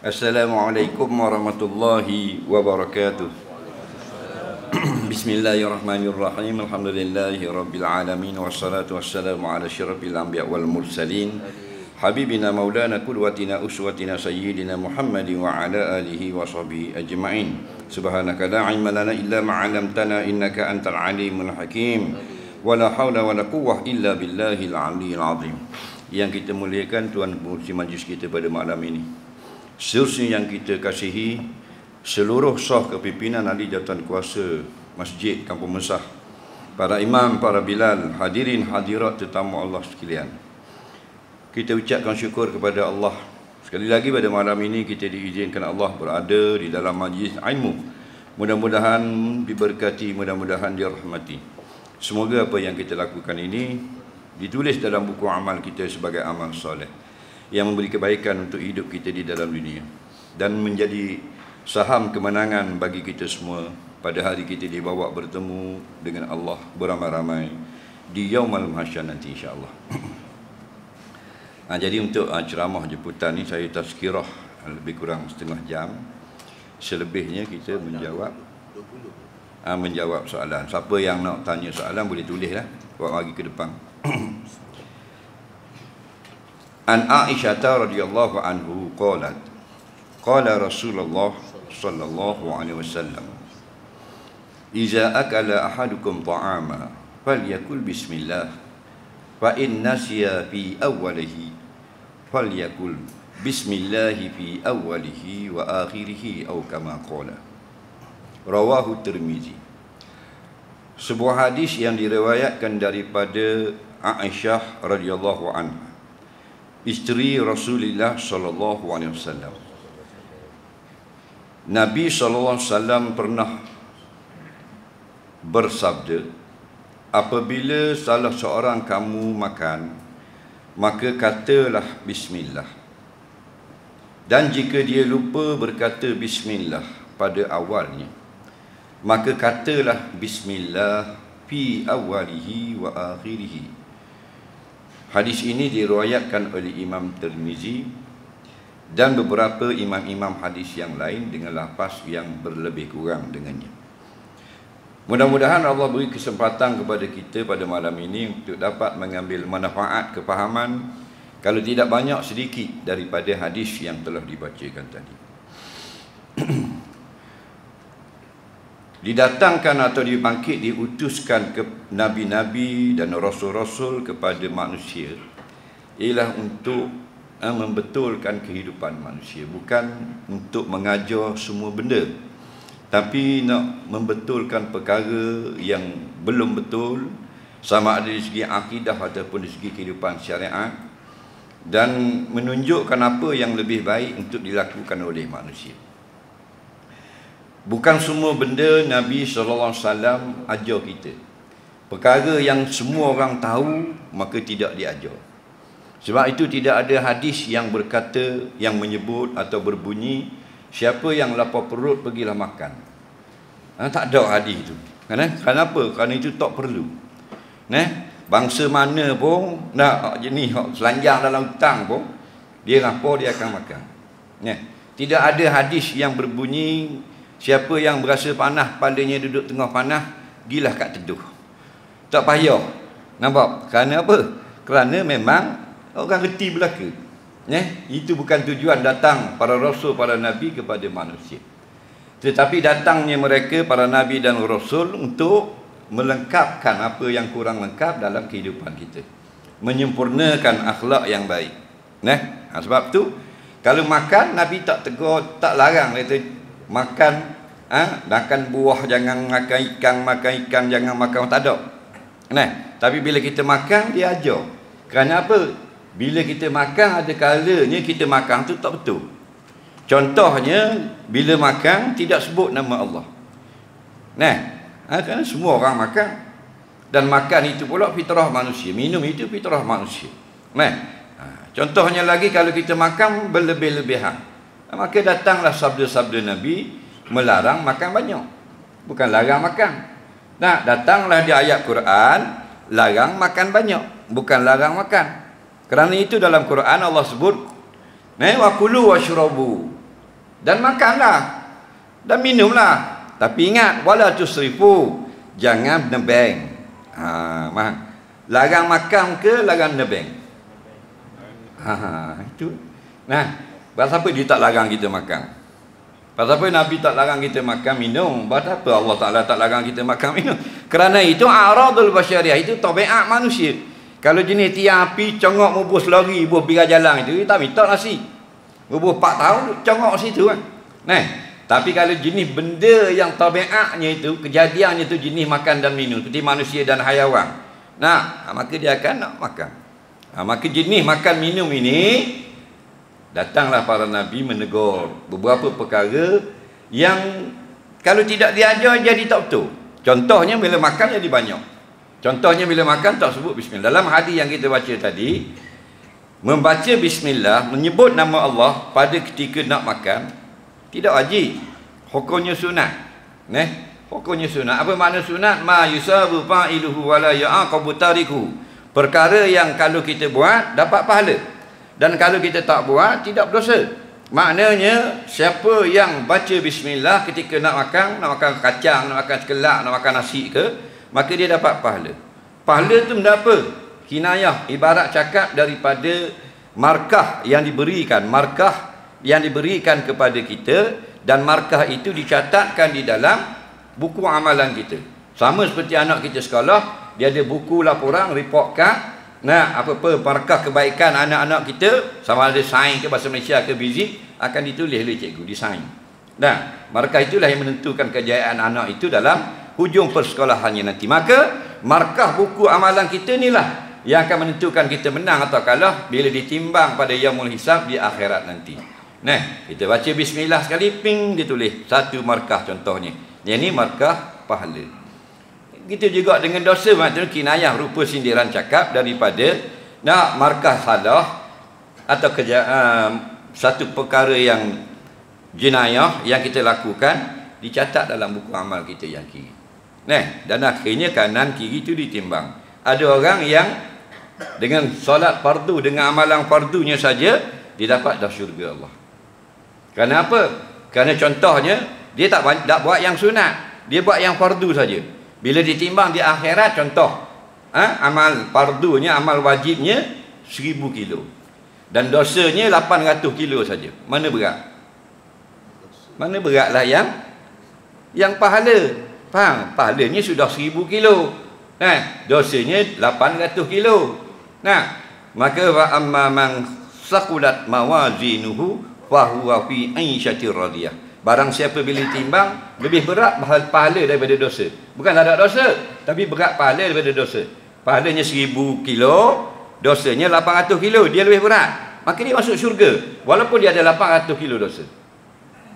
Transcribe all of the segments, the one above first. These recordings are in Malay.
Assalamualaikum warahmatullahi wabarakatuh. Bismillahirrahmanirrahim. Alhamdulillahi rabbil alamin. Wassalatu wassalamu ala syarafil anbiya wal mursalin. Habibina maulana qudwatina uswatina sayyidina Muhammadin wa ala alihi wa sahbihi ajma'in. Subhanaka la ilma lana illa ma 'allamtana innaka antal alimul hakim. Wala haula wala quwwata illa billahil aliyyil azim. Yang kita muliakan tuan pengurusi majlis kita pada malam ini, seterusnya yang kita kasihi seluruh sah kepimpinan ahli jawatan kuasa Masjid Kampung Mesah, para imam, para bilal, hadirin hadirat tetamu Allah sekalian. Kita ucapkan syukur kepada Allah sekali lagi pada malam ini kita diizinkan Allah berada di dalam majlis ilmu. Mudah-mudahan diberkati, mudah-mudahan dirahmati. Semoga apa yang kita lakukan ini ditulis dalam buku amal kita sebagai amal soleh yang memberi kebaikan untuk hidup kita di dalam dunia dan menjadi saham kemenangan bagi kita semua pada hari kita dibawa bertemu dengan Allah beramai-ramai di Yaumul Mahsyar nanti insya-Allah. Jadi untuk ceramah jemputan ni saya tazkirah lebih kurang setengah jam. Selebihnya kita menjawab soalan. Siapa yang nak tanya soalan boleh tulislah buat bagi ke depan. An Aisyah radhiyallahu anhu qalat qala Rasulullah sallallahu alaihi wasallam idza akala ahadukum ta'ama falyakul bismillah fa in nasiya fi awwalihi falyakul bismillah fi awwalihi wa akhirih atau kama qala. Rawahu Tirmizi. Sebuah hadis yang diriwayatkan daripada Aisyah radhiyallahu anha, isteri Rasulullah sallallahu alaihi wasallam. Nabi sallallahu alaihi wasallam pernah bersabda, apabila salah seorang kamu makan, maka katalah bismillah. Dan jika dia lupa berkata bismillah pada awalnya, maka katalah bismillah fi awalihi wa akhirih. Hadis ini diriwayatkan oleh Imam Tirmizi dan beberapa imam-imam hadis yang lain dengan lafaz yang berlebih kurang dengannya. Mudah-mudahan Allah beri kesempatan kepada kita pada malam ini untuk dapat mengambil manfaat kefahaman, kalau tidak banyak sedikit daripada hadis yang telah dibacakan tadi. Didatangkan atau dibangkit, diutuskan ke nabi-nabi dan rasul-rasul kepada manusia ialah untuk membetulkan kehidupan manusia, bukan untuk mengajar semua benda, tapi nak membetulkan perkara yang belum betul, sama ada dari segi akidah ataupun dari segi kehidupan syariat, dan menunjukkan apa yang lebih baik untuk dilakukan oleh manusia. Bukan semua benda Nabi SAW ajar kita. Perkara yang semua orang tahu, maka tidak diajar. Sebab itu tidak ada hadis yang berkata, yang menyebut atau berbunyi, siapa yang lapar perut pergilah makan. Tak ada hadis itu. Kenapa? Kerana itu tak perlu. Bangsa mana pun nak jenis selanjang dalam hutang pun, dia lapar dia akan makan. Tidak ada hadis yang berbunyi siapa yang berasa panah, palanya duduk tengah panah, gilah kat teduh. Tak payah. Nampak? Kerana apa? Kerana memang orang reti belaka. Itu bukan tujuan datang para rasul, para nabi kepada manusia. Tetapi datangnya mereka, para nabi dan rasul, untuk melengkapkan apa yang kurang lengkap dalam kehidupan kita, menyempurnakan akhlak yang baik. Sebab tu kalau makan, Nabi tak tegur, tak larang, kata makan makan buah jangan makan ikan jangan makan, tak ada. Tapi bila kita makan, dia ajar. Kerana apa? Bila kita makan, ada kalanya kita makan tu tak betul. Contohnya, bila makan tidak sebut nama Allah. Kerana semua orang makan, dan makan itu pula fitrah manusia, minum itu fitrah manusia. Contohnya lagi, kalau kita makan berlebih-lebihan, maka datanglah sabda-sabda Nabi melarang makan banyak, bukan larang makan. Datanglah di ayat Quran larang makan banyak, bukan larang makan. Kerana itu dalam Quran Allah sebut wa kulu washrabu Dan makanlah. Dan minumlah. Tapi ingat, wala tusrifu, jangan nebeng. Larang makan ke larang nebeng? Itu. Nah, pasal apa dia tak larang kita makan? Pasal apa Nabi tak larang kita makan minum? Pasal apa Allah Ta'ala tak larang kita makan minum? Kerana itu a'radul basyariah, itu tabiat manusia. Kalau jenis tiang api congok mubus lari, buh biar jalan itu, dia tak minta nasi. Bubuh 4 tahun congok situ kan. Nah, tapi kalau jenis benda yang tabiatnya itu, kejadiannya itu jenis makan dan minum, seperti manusia dan hayawan. Nah, maka dia akan nak makan. Maka jenis makan minum ini, datanglah para nabi menegur beberapa perkara yang kalau tidak diajar jadi tak betul. Contohnya bila makan jadi banyak. Contohnya bila makan tak sebut bismillah. Dalam hadis yang kita baca tadi, membaca bismillah, menyebut nama Allah pada ketika nak makan tidak wajib. Hukumnya sunat. Hukumnya sunat. Apa makna sunat? Ma yusabu fa'iluhu wa la ya'aqabu tariku. Perkara yang kalau kita buat dapat pahala. Dan kalau kita tak buat tidak berdosa. Maknanya siapa yang baca bismillah ketika nak makan kacang, nak makan sekelak, nak makan nasi ke, maka dia dapat pahala. Pahala tu benda apa? Kinayah, ibarat cakap daripada markah yang diberikan. Markah yang diberikan kepada kita, dan markah itu dicatatkan di dalam buku amalan kita. Sama seperti anak kita sekolah, dia ada buku laporan, report card. Nah, apa-apa markah kebaikan anak-anak kita, sama ada sains ke bahasa Malaysia ke fizik, akan ditulis oleh cikgu di sains. Nah, markah itulah yang menentukan kejayaan anak itu dalam hujung persekolahannya nanti. Maka markah buku amalan kita inilah yang akan menentukan kita menang atau kalah bila ditimbang pada yaumul hisab di akhirat nanti. Nah, kita baca bismillah sekali, ping ditulis satu markah contohnya. Yang ni markah pahala. Gitu juga dengan dosa, maksudnya kinayah rupa sindiran cakap daripada nak markah salah atau satu perkara yang jenayah yang kita lakukan dicatat dalam buku amal kita yang kiri. Nah, dan akhirnya kanan kiri itu ditimbang. Ada orang yang dengan solat fardu, dengan amalan fardunya saja dia dapat dah syurga Allah. Kerana apa? Kerana contohnya dia tak buat yang sunat, dia buat yang fardu saja. Bila ditimbang di akhirat, contoh amal fardunya, amal wajibnya 1000 kilo dan dosanya 800 kilo saja. Mana berat? Mana beratlah yang pahala. Faham? Pahalanya sudah 1000 kilo. Nah, dosanya 800 kilo. Nah, maka wa amma man saqulat mawazinuhu fa huwa fi 'aisyatir radiyah. Barang siapa bila timbang lebih berat pahala daripada dosa. Bukan tak ada dosa, tapi berat pahala daripada dosa. Pahalanya 1000 kilo, dosanya 800 kilo, dia lebih berat. Maka dia masuk syurga walaupun dia ada 800 kilo dosa.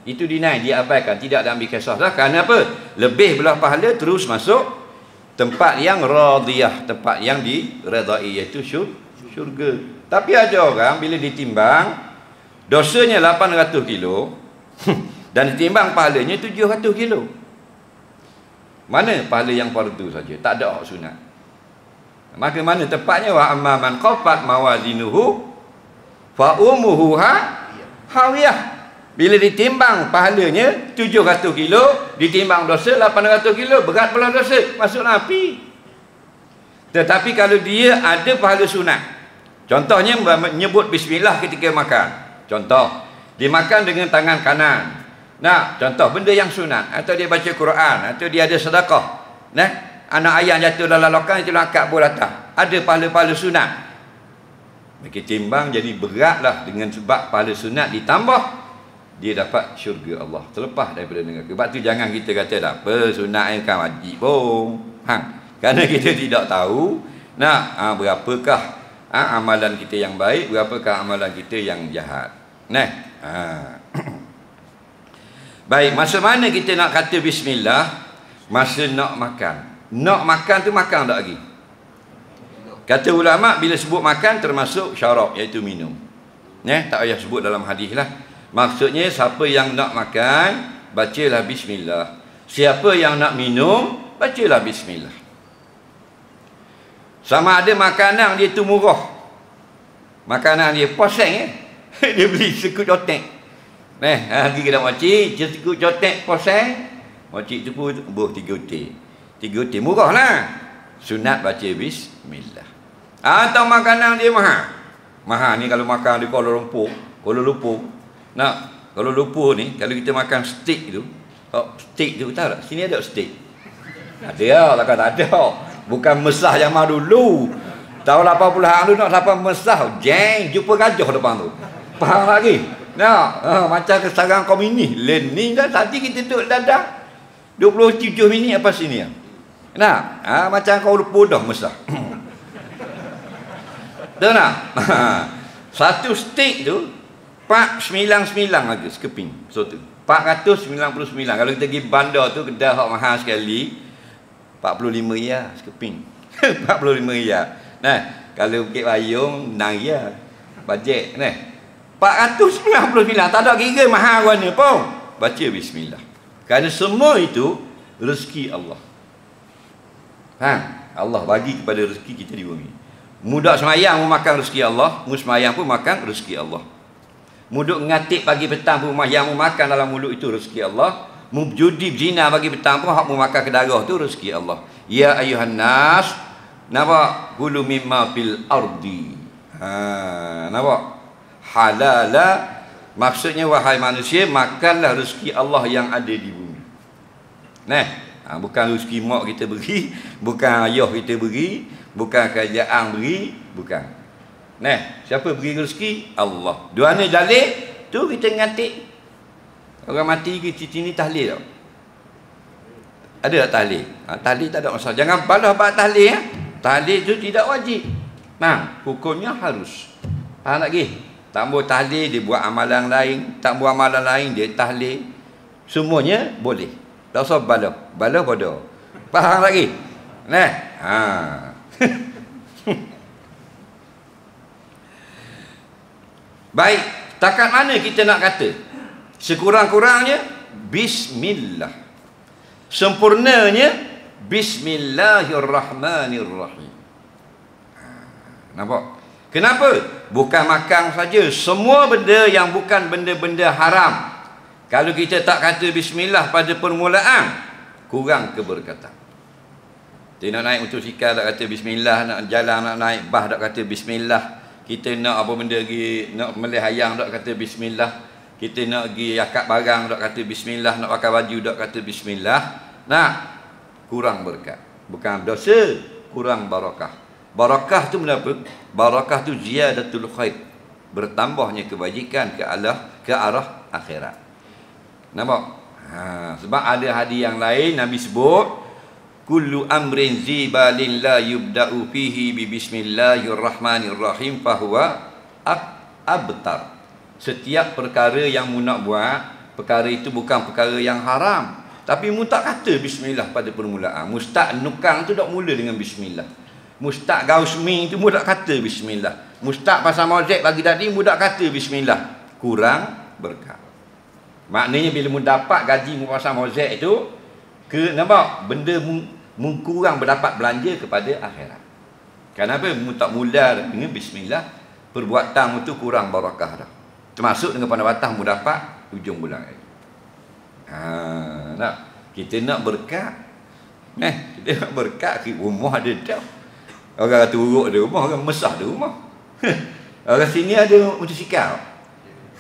Itu dinaik, dia abaikan, tidak ada ambil kisah dah. Kerana apa? Lebih belah pahala terus masuk tempat yang radiyah, tempat yang diredai, iaitu syurga. Tapi ada orang bila ditimbang dosanya 800 kilo dan ditimbang pahalanya 700 kilo. Mana pahala yang fardu saja, tak ada hak sunat. Maka mana tempatnya? Wa amma man khaffat mawazinuhu fa ummuhu hawiyah. Bila ditimbang pahalanya 700 kilo, ditimbang dosa 800 kilo, berat pula dosa, masuk api. Tetapi kalau dia ada pahala sunat, contohnya menyebut bismillah ketika makan. Contoh, dia makan dengan tangan kanan. Nah, contoh benda yang sunat, atau dia baca Quran, atau dia ada sedekah. Nah, anak ayam jatuh dalam lokang, itu angkat bola atas. Ada pahala-pahala sunat. Maka timbang jadi beratlah dengan sebab pahala sunat ditambah, dia dapat syurga Allah terlepas daripada neraka. Sebab tu jangan kita kata dah apa sunat yang kan wajib pun. Kerana kita tidak tahu berapakah amalan kita yang baik, berapakah amalan kita yang jahat. Baik, masa mana kita nak kata bismillah? Masa nak makan. Nak makan tu makan tak lagi? Kata ulama bila sebut makan termasuk syarab, iaitu minum. Tak payah sebut dalam hadis lah. Maksudnya siapa yang nak makan, bacalah bismillah. Siapa yang nak minum, bacalah bismillah. Sama ada makanan dia tu murah, makanan dia poseng dia beli sekut otek. Pergi kedai makcik, cukup cotek koseng. Makcik tu pun buh 3 utir. 3 utir murah lah. Sunat baca bismillah. Atau makanan dia mahal. Mahal ni kalau makan di Kuala Lumpur. Nak Kuala Lumpur ni kalau kita makan steak tu, steak tu tahu tak? Sini ada steak. Ada, takkan tak ada. Bukan mesah zaman dulu. Tahun 80-an tu nak siapa mesah, jeng jumpa gajah depan tu. Faham lagi? Macam sarang komunis. Lenin dah tadi kita duduk dadah 27 minit apa sini ya. Macam kau lupa dah mesah. Tahu tak? Satu steak tu 499 harga sekeping. So tu 499. Kalau kita pergi bandar tu kedai hak mahal sekali 45 ya sekeping. 45 ya. Kalau Bukit Bayung 6 ya. Bajet 499 tak ada kira mahal mana pun. Baca bismillah. Kerana semua itu rezeki Allah. Allah bagi kepada rezeki kita di bumi. Mudak semayang pun makan rezeki Allah, mu semayang pun makan rezeki Allah. Muduk ngatik pagi petang pun yang mu makan dalam mulut itu rezeki Allah. Mu judi zina pagi petang pun hak mu makan ke darah tu rezeki Allah. Ya ayuhan nas, nampak hulu mimma fil ardi. Nampak? Halala, maksudnya wahai manusia, makanlah rezeki Allah yang ada di bumi. Bukan rezeki mak kita beri, bukan ayah kita beri, bukan kerajaan beri, bukan. Siapa beri rezeki? Allah. Dua ni dalil tu kita ngatik. Orang mati ke sini tahlil tak? Ada tak tahlil? Tahlil tak ada masalah. Jangan balas bab tahlil. Tahlil tu tidak wajib. Hukumnya harus. Faham tak lagi? Tak buat tahlil, dia buat amalan lain. Tak buat amalan lain, dia tahlil. Semuanya boleh. Tak usah balas. Balas bodoh. Faham lagi? Baik, takat mana kita nak kata? Sekurang-kurangnya bismillah. Sempurnanya bismillahirrahmanirrahim. Nampak? Kenapa? Bukan makan saja, semua benda yang bukan benda-benda haram. Kalau kita tak kata bismillah pada permulaan, kurang keberkatan. Kita nak naik motosikal tak kata bismillah, nak jalan nak naik bas tak kata bismillah. Kita nak apa benda lagi, nak melih ayam tak kata bismillah. Kita nak pergi akad barang tak kata bismillah, nak pakai baju tak kata bismillah. Kurang berkat. Bukan dosa, kurang barakah. Barakah tu kenapa? Barakah tu ziyadatul khair. Bertambahnya kebajikan ke arah akhirat. Nampak? Sebab ada hadis yang lain Nabi sebut kullu amrin zibalin la yubda'u fihi bi bismillahirrahmanirrahim fahuwa abtar. Setiap perkara yang mu nak buat, perkara itu bukan perkara yang haram, tapi mu tak kata bismillah pada permulaan. Mu start nukang tu tak mula dengan bismillah. Mu start gaus mi tu mu tak kata bismillah. Mu start pasal mozek bagi tadi mu tak kata bismillah. Kurang berkat. Maknanya bila mu dapat gaji mu pasal mozek itu, nampak benda mu kurang berdapat belanja kepada akhirat. Kenapa mu tak mula dengan bismillah? Perbuatan mu tu kurang barakah dah. Termasuk dengan pendapatan mu dapat hujung bulan ini. Kita nak berkat. Kita nak berkat, rumah ada dah. Orang kata uruk ada rumah, orang mesah ada rumah. Orang sini ada motosikal,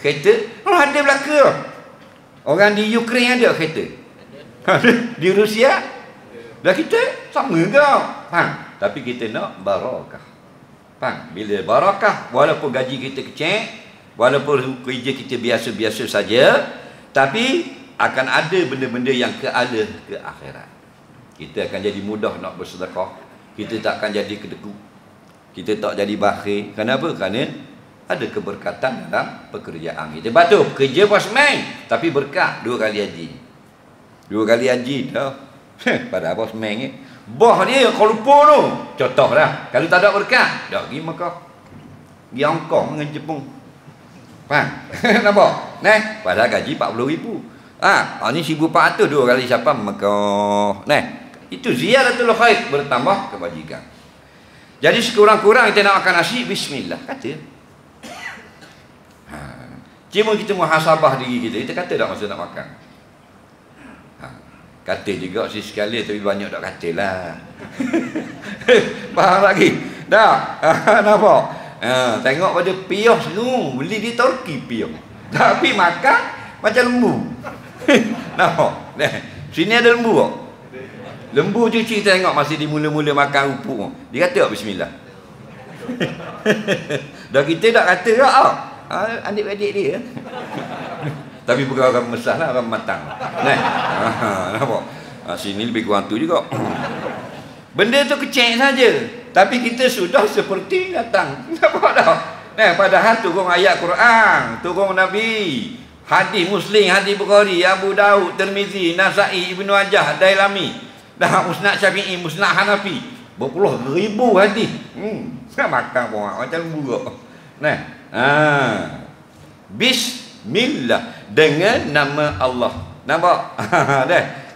kereta, ada belakang. Orang di Ukraine ada kereta. Di Rusia dah kita sama kau. Tapi kita nak barakah. Bila barakah, walaupun gaji kita kecil, walaupun kerja kita biasa-biasa saja, tapi akan ada benda-benda yang ke akhirat. Kita akan jadi mudah nak bersedekah. Kita tak akan jadi kedekut. Kita tak jadi bakhil. Kenapa? Kerana ada keberkatan dalam pekerjaan kita. Betul, kerja pas main, tapi berkat 2 kali haji. 2 kali haji dah. Pada apa semeng ni? Bos dia kalau lupa tu. Contoh dah. Kalau tak ada berkat, dah pergi Mekah. Pergi Hong Kong dengan Jepun. Faham? Nampak? Padahal gaji 40,000. Ni 1,400 2 kali siapa Mekah. Itu ziyadatul khair, bertambah kebajikan. Jadi sekurang-kurang kita nak makan nasi, bismillah kata. Cuma kita muhasabah diri kita. Kita kata tak masa nak makan? Kata juga sekali, tapi banyak tak kata lah. Faham lagi? Dah. Nampak? Tengok pada piyah semua. Beli di Turki piyah. Tapi makan macam lembu. Nampak? Sini ada lembu tak? Lembu cuci tengok masih di mula-mula makan rupuk. Dia kata tak bismillah? Dah kita tak kata tak? Adik-adik dia. Tapi bukan orang mesah lah, orang matang. Nampak? Sini lebih kurang tu juga. Benda tu kecil saja, tapi kita sudah seperti datang. Nampak tak? Padahal turun ayat Quran, turun Nabi, hadis Muslim, hadis Bukhari, Abu Daud, Tirmizi, Nasai, Ibnu Majah, Dailami, dah Musnad Syafi'i, Musnad Hanafi, berpuluh ribu hadis. Makan pun macam buruk. Bismillah, dengan nama Allah. Nampak?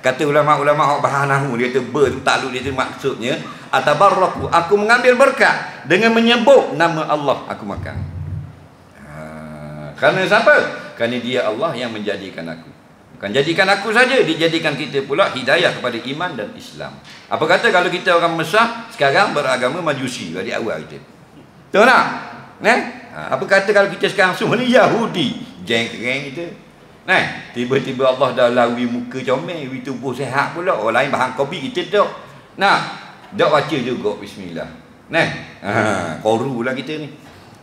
Kata ulama-ulama bahan nahu, dia kata tu takluk dia tu maksudnya atabarraku, aku mengambil berkat dengan menyebut nama Allah aku makan. Kerana siapa? Kerana dia Allah yang menjadikan aku. Bukan jadikan aku saja, dijadikan kita pula hidayah kepada iman dan Islam. Apa kata kalau kita orang Mesir sekarang beragama Majusi dari awal kita? Tahu tak? Apa kata kalau kita sekarang semua ni Yahudi, jeng-jeng kita? Tiba-tiba Allah dah lawi muka comel, tubuh sehat pula. Orang lain bahan kopi, kita tak. Tak baca juga bismillah. Koru lah kita ni.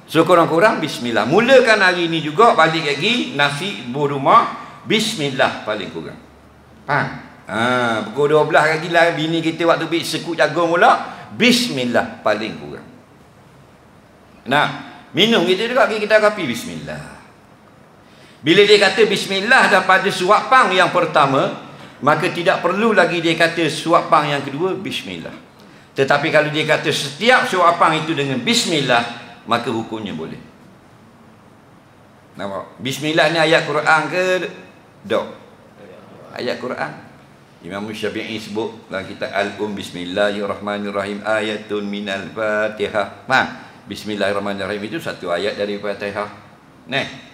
So korang-korang bismillah. Mulakan hari ni juga, balik lagi nasi rumah, bismillah paling kurang. Faham? Pukul 12 lagi lah bini kita waktu sekut jagung pula, bismillah paling kurang. Minum kita juga, kita kopi bismillah. Bila dia kata bismillah dah pada suapan yang pertama, maka tidak perlu lagi dia kata suapan yang kedua bismillah. Tetapi kalau dia kata setiap suapan itu dengan bismillah, maka hukumnya boleh. Nampak? Bismillah ni ayat Quran ke? Tak. Ayat Quran. Imam Syafi'i sebut dalam kitab Al-Um, bismillahirrahmanirrahim, ayatun minal Fatihah. Bismillahirrahmanirrahim itu satu ayat dari Fatihah.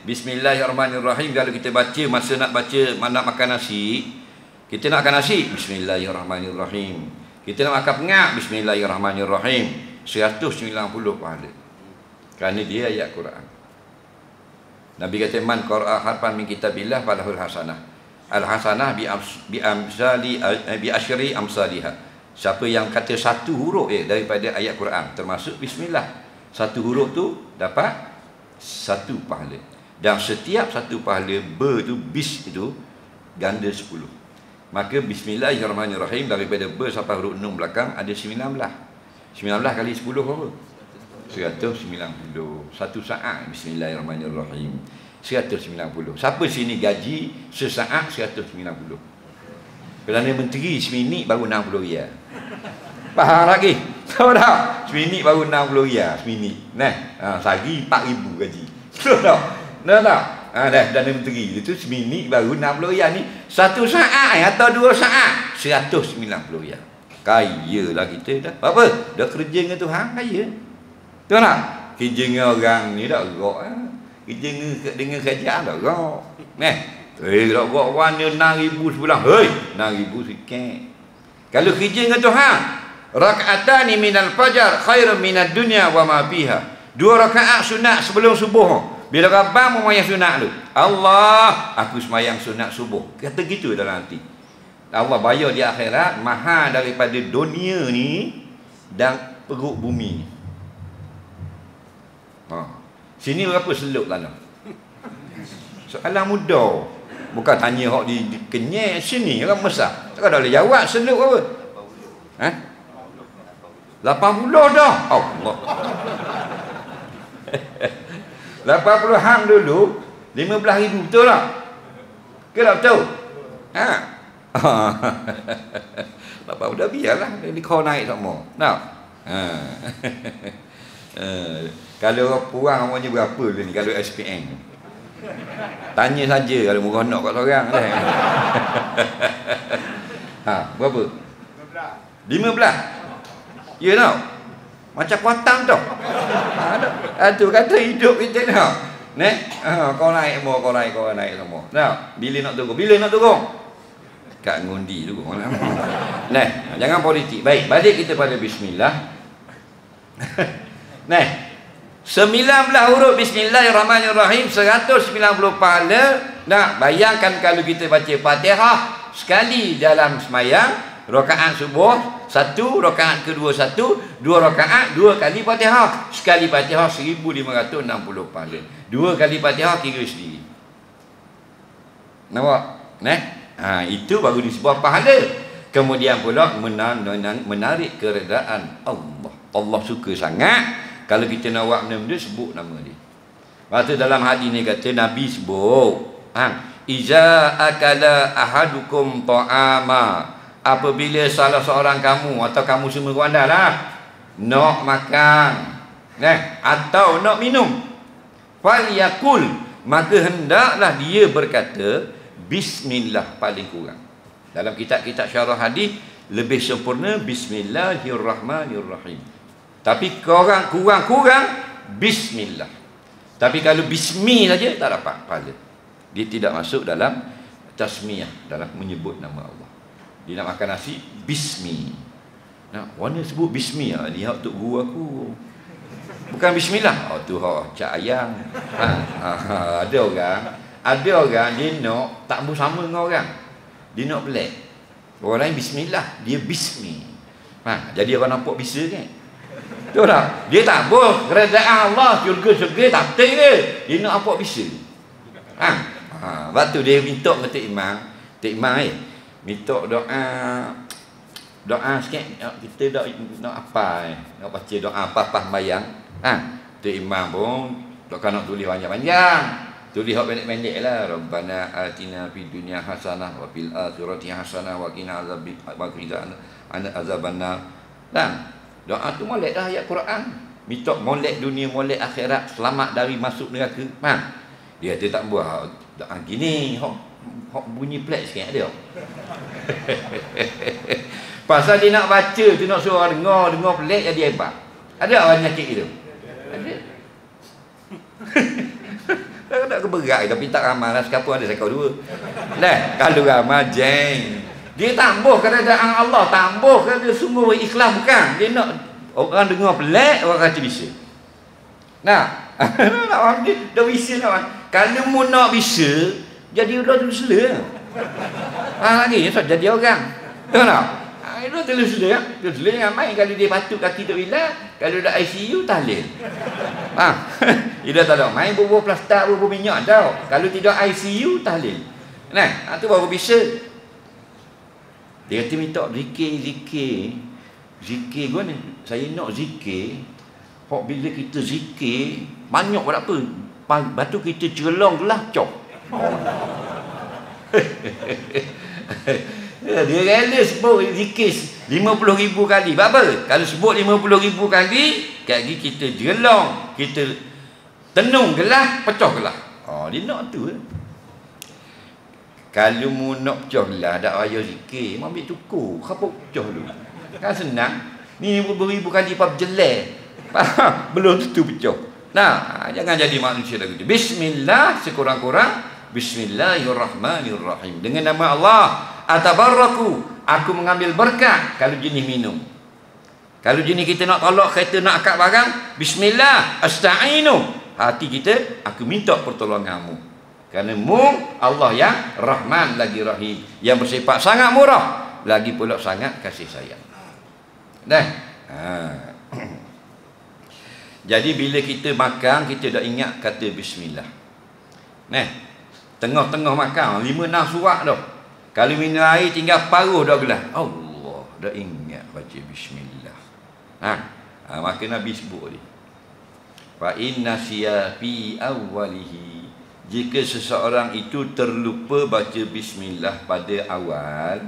Bismillahirrahmanirrahim. Kalau kita baca masa nak baca, nak makan nasi, kita nak makan nasi, bismillahirrahmanirrahim. Kita nak makan pengap, bismillahirrahmanirrahim. 190 pahala. Kerana dia ayat Quran. Nabi kata man qara'a harfan min kitabillah falahul hasanah. Al-hasanah bi asyri amsalihah. Siapa yang kata satu huruf daripada ayat Quran, termasuk bismillah, satu huruf tu dapat satu pahala. Dan setiap satu pahala tu, bis itu ganda 10. Maka bismillahirrahmanirrahim daripada sampai huruf nun belakang ada 19. 19 kali 10 berapa? 190. Satu saat bismillahirrahmanirrahim 190. Siapa sini gaji sesaat 190? Kerana menteri seminit baru 60 riyal. Faham lagi? Tahu tak? Seminit baru 60 riyal seminit. Sehari 4,000 gaji. Tahu tak? Tahu tak? Dana menteri itu seminit baru 60 riyal ni. Satu saat atau 2 saat 190 riyal. Kaya lah kita dah. Apa? Dah kerja dengan Tuhan, kaya. Tahu tak? Kerja dengan orang ni tak rok. Kerja dengan kerajaan tak rok. Tak rok warna 6,000 sebulan. 6,000 sikit. Kalau kerja dengan Tuhan, raka'atani minal fajar khairun minad dunya wa ma fiha. 2 rakaat sunat sebelum subuh. Bila rabang memayang sunat tu, Allah, aku semayang sunat subuh. Kata gitu dalam hati. Allah bayar di akhirat mahal daripada dunia ni dan perut bumi ni. Sini berapa seluk tanah? Soalan mudah. Bukan tanya hok di Kenyek sini orang besar. Tak ada boleh jawab seluk apa? 80 dah. Allah. 80 ham dulu 15,000 betul tak? Ke tak betul? Bapak dah biarlah dia kau naik sama. Tak? Kalau orang puang namanya berapa ni kalau SPM? Tanya saja kalau murah nak kat seorang dah. Berapa? 15. Ya tau. Macam kuatang tau. Tu kata hidup kita tau. Kau naik semua, kau naik semua. Nah, bila nak turun? Kat ngundi tu. Jangan politik. Baik, balik kita pada bismillah. 19 huruf bismillahirrahmanirrahim, 190 pahala. Nah, bayangkan kalau kita baca Fatihah sekali dalam semayang, rakaat subuh 1, rakaat kedua 1, 2 rakaat 2 kali Fatihah. Sekali Fatihah 1560 pahala. 2 kali Fatihah kira sendiri. Nampak? Itu baru disebut pahala. Kemudian pula menarik keredaan Allah. Allah suka sangat kalau kita nak buat benda-benda, sebut nama dia. Lepas tu dalam hadis ni kata Nabi sebut, iza akala ahadukum ta'ama, apabila salah seorang kamu atau kamu semua anda lah nak makan atau nak minum, falyakul, maka hendaklah dia berkata bismillah paling kurang. Dalam kitab-kitab syarah hadis lebih sempurna bismillahirrahmanirrahim. Tapi kurang-kurang bismillah. Tapi kalau bismi saja tak dapat pahala. Dia tidak masuk dalam tasmiyah, dalam menyebut nama Allah. Dia nak makan nasi, bismi. Warna sebut bismi. Dia untuk guru aku. Bukan bismillah. Tu cak ayam. Ada orang dia nak tak bersama dengan orang. Dia nak pelik. Orang lain bismillah, dia bismi. Jadi orang nampak bisa kan? Betul tak? Dia tak boleh keredaan Allah, syurga-syurga tak betul dia. Dia nak nampak bisa. Waktu dia minta ke Tok Imam, minta doa sikit, kita nak apa nak baca doa apa sembahyang. Tok Imam pun tak nak tulis panjang-panjang. Tulis hak pendek-pendek lah. Rabbana atina fid dunya hasanah wa fil akhirati hasanah wa qina azabannar. Doa tu molek dah ayat Quran. Minta molek dunia, molek akhirat, selamat dari masuk neraka. Dia tak buat doa gini, hok bunyi pelik sikit dia. Pasal dia nak baca tu, nak suruh dengar pelik jadi hebat. Ada orang nyakit gitu? Ada. Tak keberat tapi tak ramal lah. Sekapun ada sekau dua. Kalau ramal jeng. Dia tambah keadaan Allah, tambah kerana sungguh ikhlas, bukan. Dia nak orang dengar pelik, orang kata bisa. Nak orang dia dah bisa nak. Kalau mu nak bisa, jadi udah terus sela. Lagi jadi orang. Tahu tak? Itu terus sela. Terus sela yang main kalau dia patut kaki tak bila, kalau dah ICU tahlil. Dia tak ada main bubur plastik, bubur minyak tau. Kalau tidak ICU tahlil. Itu baru bisa. Dia kata minta zikir gua ni. Saya nak zikir. Hok bila kita zikir banyak buat apa? Batu kita cerelong gelah cok. Dia rela sebut zikir 50,000 kali. Apa? Kalau sebut 50,000 kali, kali kita cerelong, kita tenung gelah, pecah gelah. Dia nak tu. Kalau mu nak pecah gelas, tak payah zikir, mu ambil cukur, kapok pecah dulu. Kan senang. Ni 50,000 kali pap jelek. Belum tentu pecah. Jangan jadi manusia lagu tu. Bismillah sekurang-kurang. Bismillahirrahmanirrahim. Dengan nama Allah, atabarraku, aku mengambil berkat. Kalau jenis minum. Kalau jenis kita nak tolak kereta, nak akak barang, bismillah, asta'inu. Hati kita, aku minta pertolonganmu. Kerana Allah yang Rahman lagi Rahim, yang bersifat sangat murah, lagi pula sangat kasih sayang. Jadi bila kita makan, kita dah ingat kata bismillah. Tengah-tengah makan 5-6 surat dah. Kalau minum air tinggal paruh dah gelas, Allah dah ingat baca bismillah. Maka Nabi sebut dia, fa inna siya fi awwalihi, jika seseorang itu terlupa baca bismillah pada awal,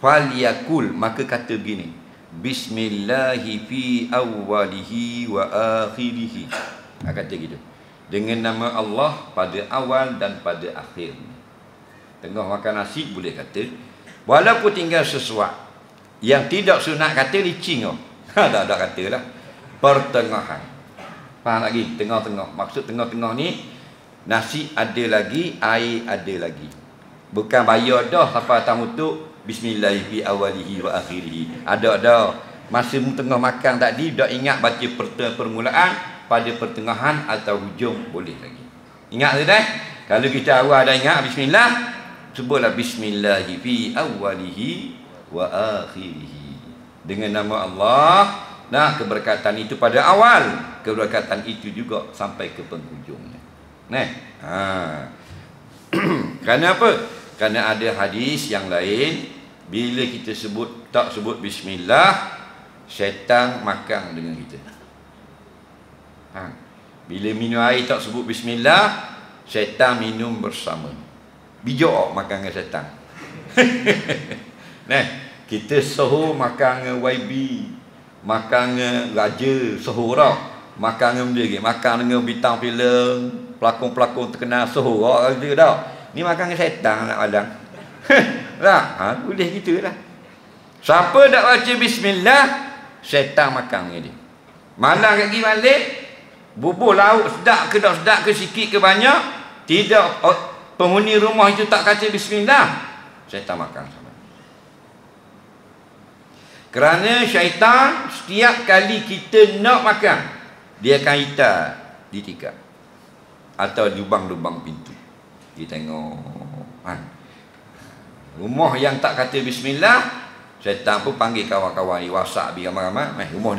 falyakul, maka kata begini, bismillahi fi awwalihi wa akhirihi. Kata gitu. Dengan nama Allah pada awal dan pada akhir. Tengah makan nasi boleh kata. Walaupun tinggal sesuatu yang tidak sunat kata licin. Tak katalah. Pertengahan. Faham lagi? Tengah-tengah. Maksud tengah-tengah ni, Nasi ada lagi, air ada lagi. Bukan bayar dah sampai tamu tu bismillah fi awalihi wa akhirihi. Ada dah. Masa tengah makan tadi dah ingat baca permulaan, pada pertengahan atau hujung boleh lagi. Ingat tak? Kalau kita awal dah ingat bismillah, sebutlah bismillah fi awalihi wa akhirihi. Dengan nama Allah. Nah, keberkatan itu pada awal, keberkatan itu juga sampai ke penghujungnya. Nah, kerana apa? Kerana ada hadis yang lain, bila kita tak sebut bismillah, syaitan makan dengan kita. Bila minum air tak sebut bismillah, syaitan minum bersama. Bijak makan dengan syaitan. Nah, kita sahur makan dengan YB, makan dengan raja sahur tau. Makan dengan dia, makan dengan bintang filem, pelakon-pelakon terkenal sahur dia tau. Ni makan dengan syaitan nak padang. Lah, boleh gitu lah. Siapa tak baca bismillah, syaitan makan dengan dia. Malam kat pergi balik, bubur lauk sedap ke tak sedap ke, sikit ke banyak, tidak penghuni rumah itu tak kata bismillah, syaitan makan sama. Kerana syaitan setiap kali kita nak makan, dia akan hitar di tikar atau lubang-lubang pintu. Dia tengok rumah yang tak kata bismillah, syaitan pun panggil kawan-kawan ni, WhatsApp dia ramai-ramai, rumah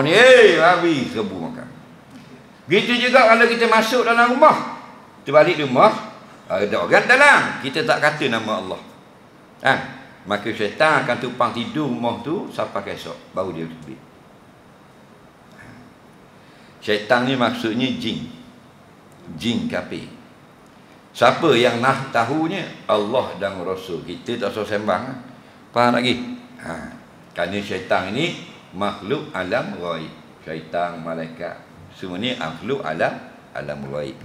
ni habis serbu makan. Begitu juga kalau kita masuk dalam rumah, kita balik rumah, ada orang dalam, kita tak kata nama Allah, maka syaitan akan tumpang tidur rumah tu sampai esok, baru dia terbit. Syaitan ni maksudnya jin kafir. Siapa yang nak tahunya? Allah dan Rasul. Kita tak usah sembang. Faham lagi? Kerana syaitan ini makhluk alam ghaib. Syaitan, malaikat, semua ni makhluk alam ghaib.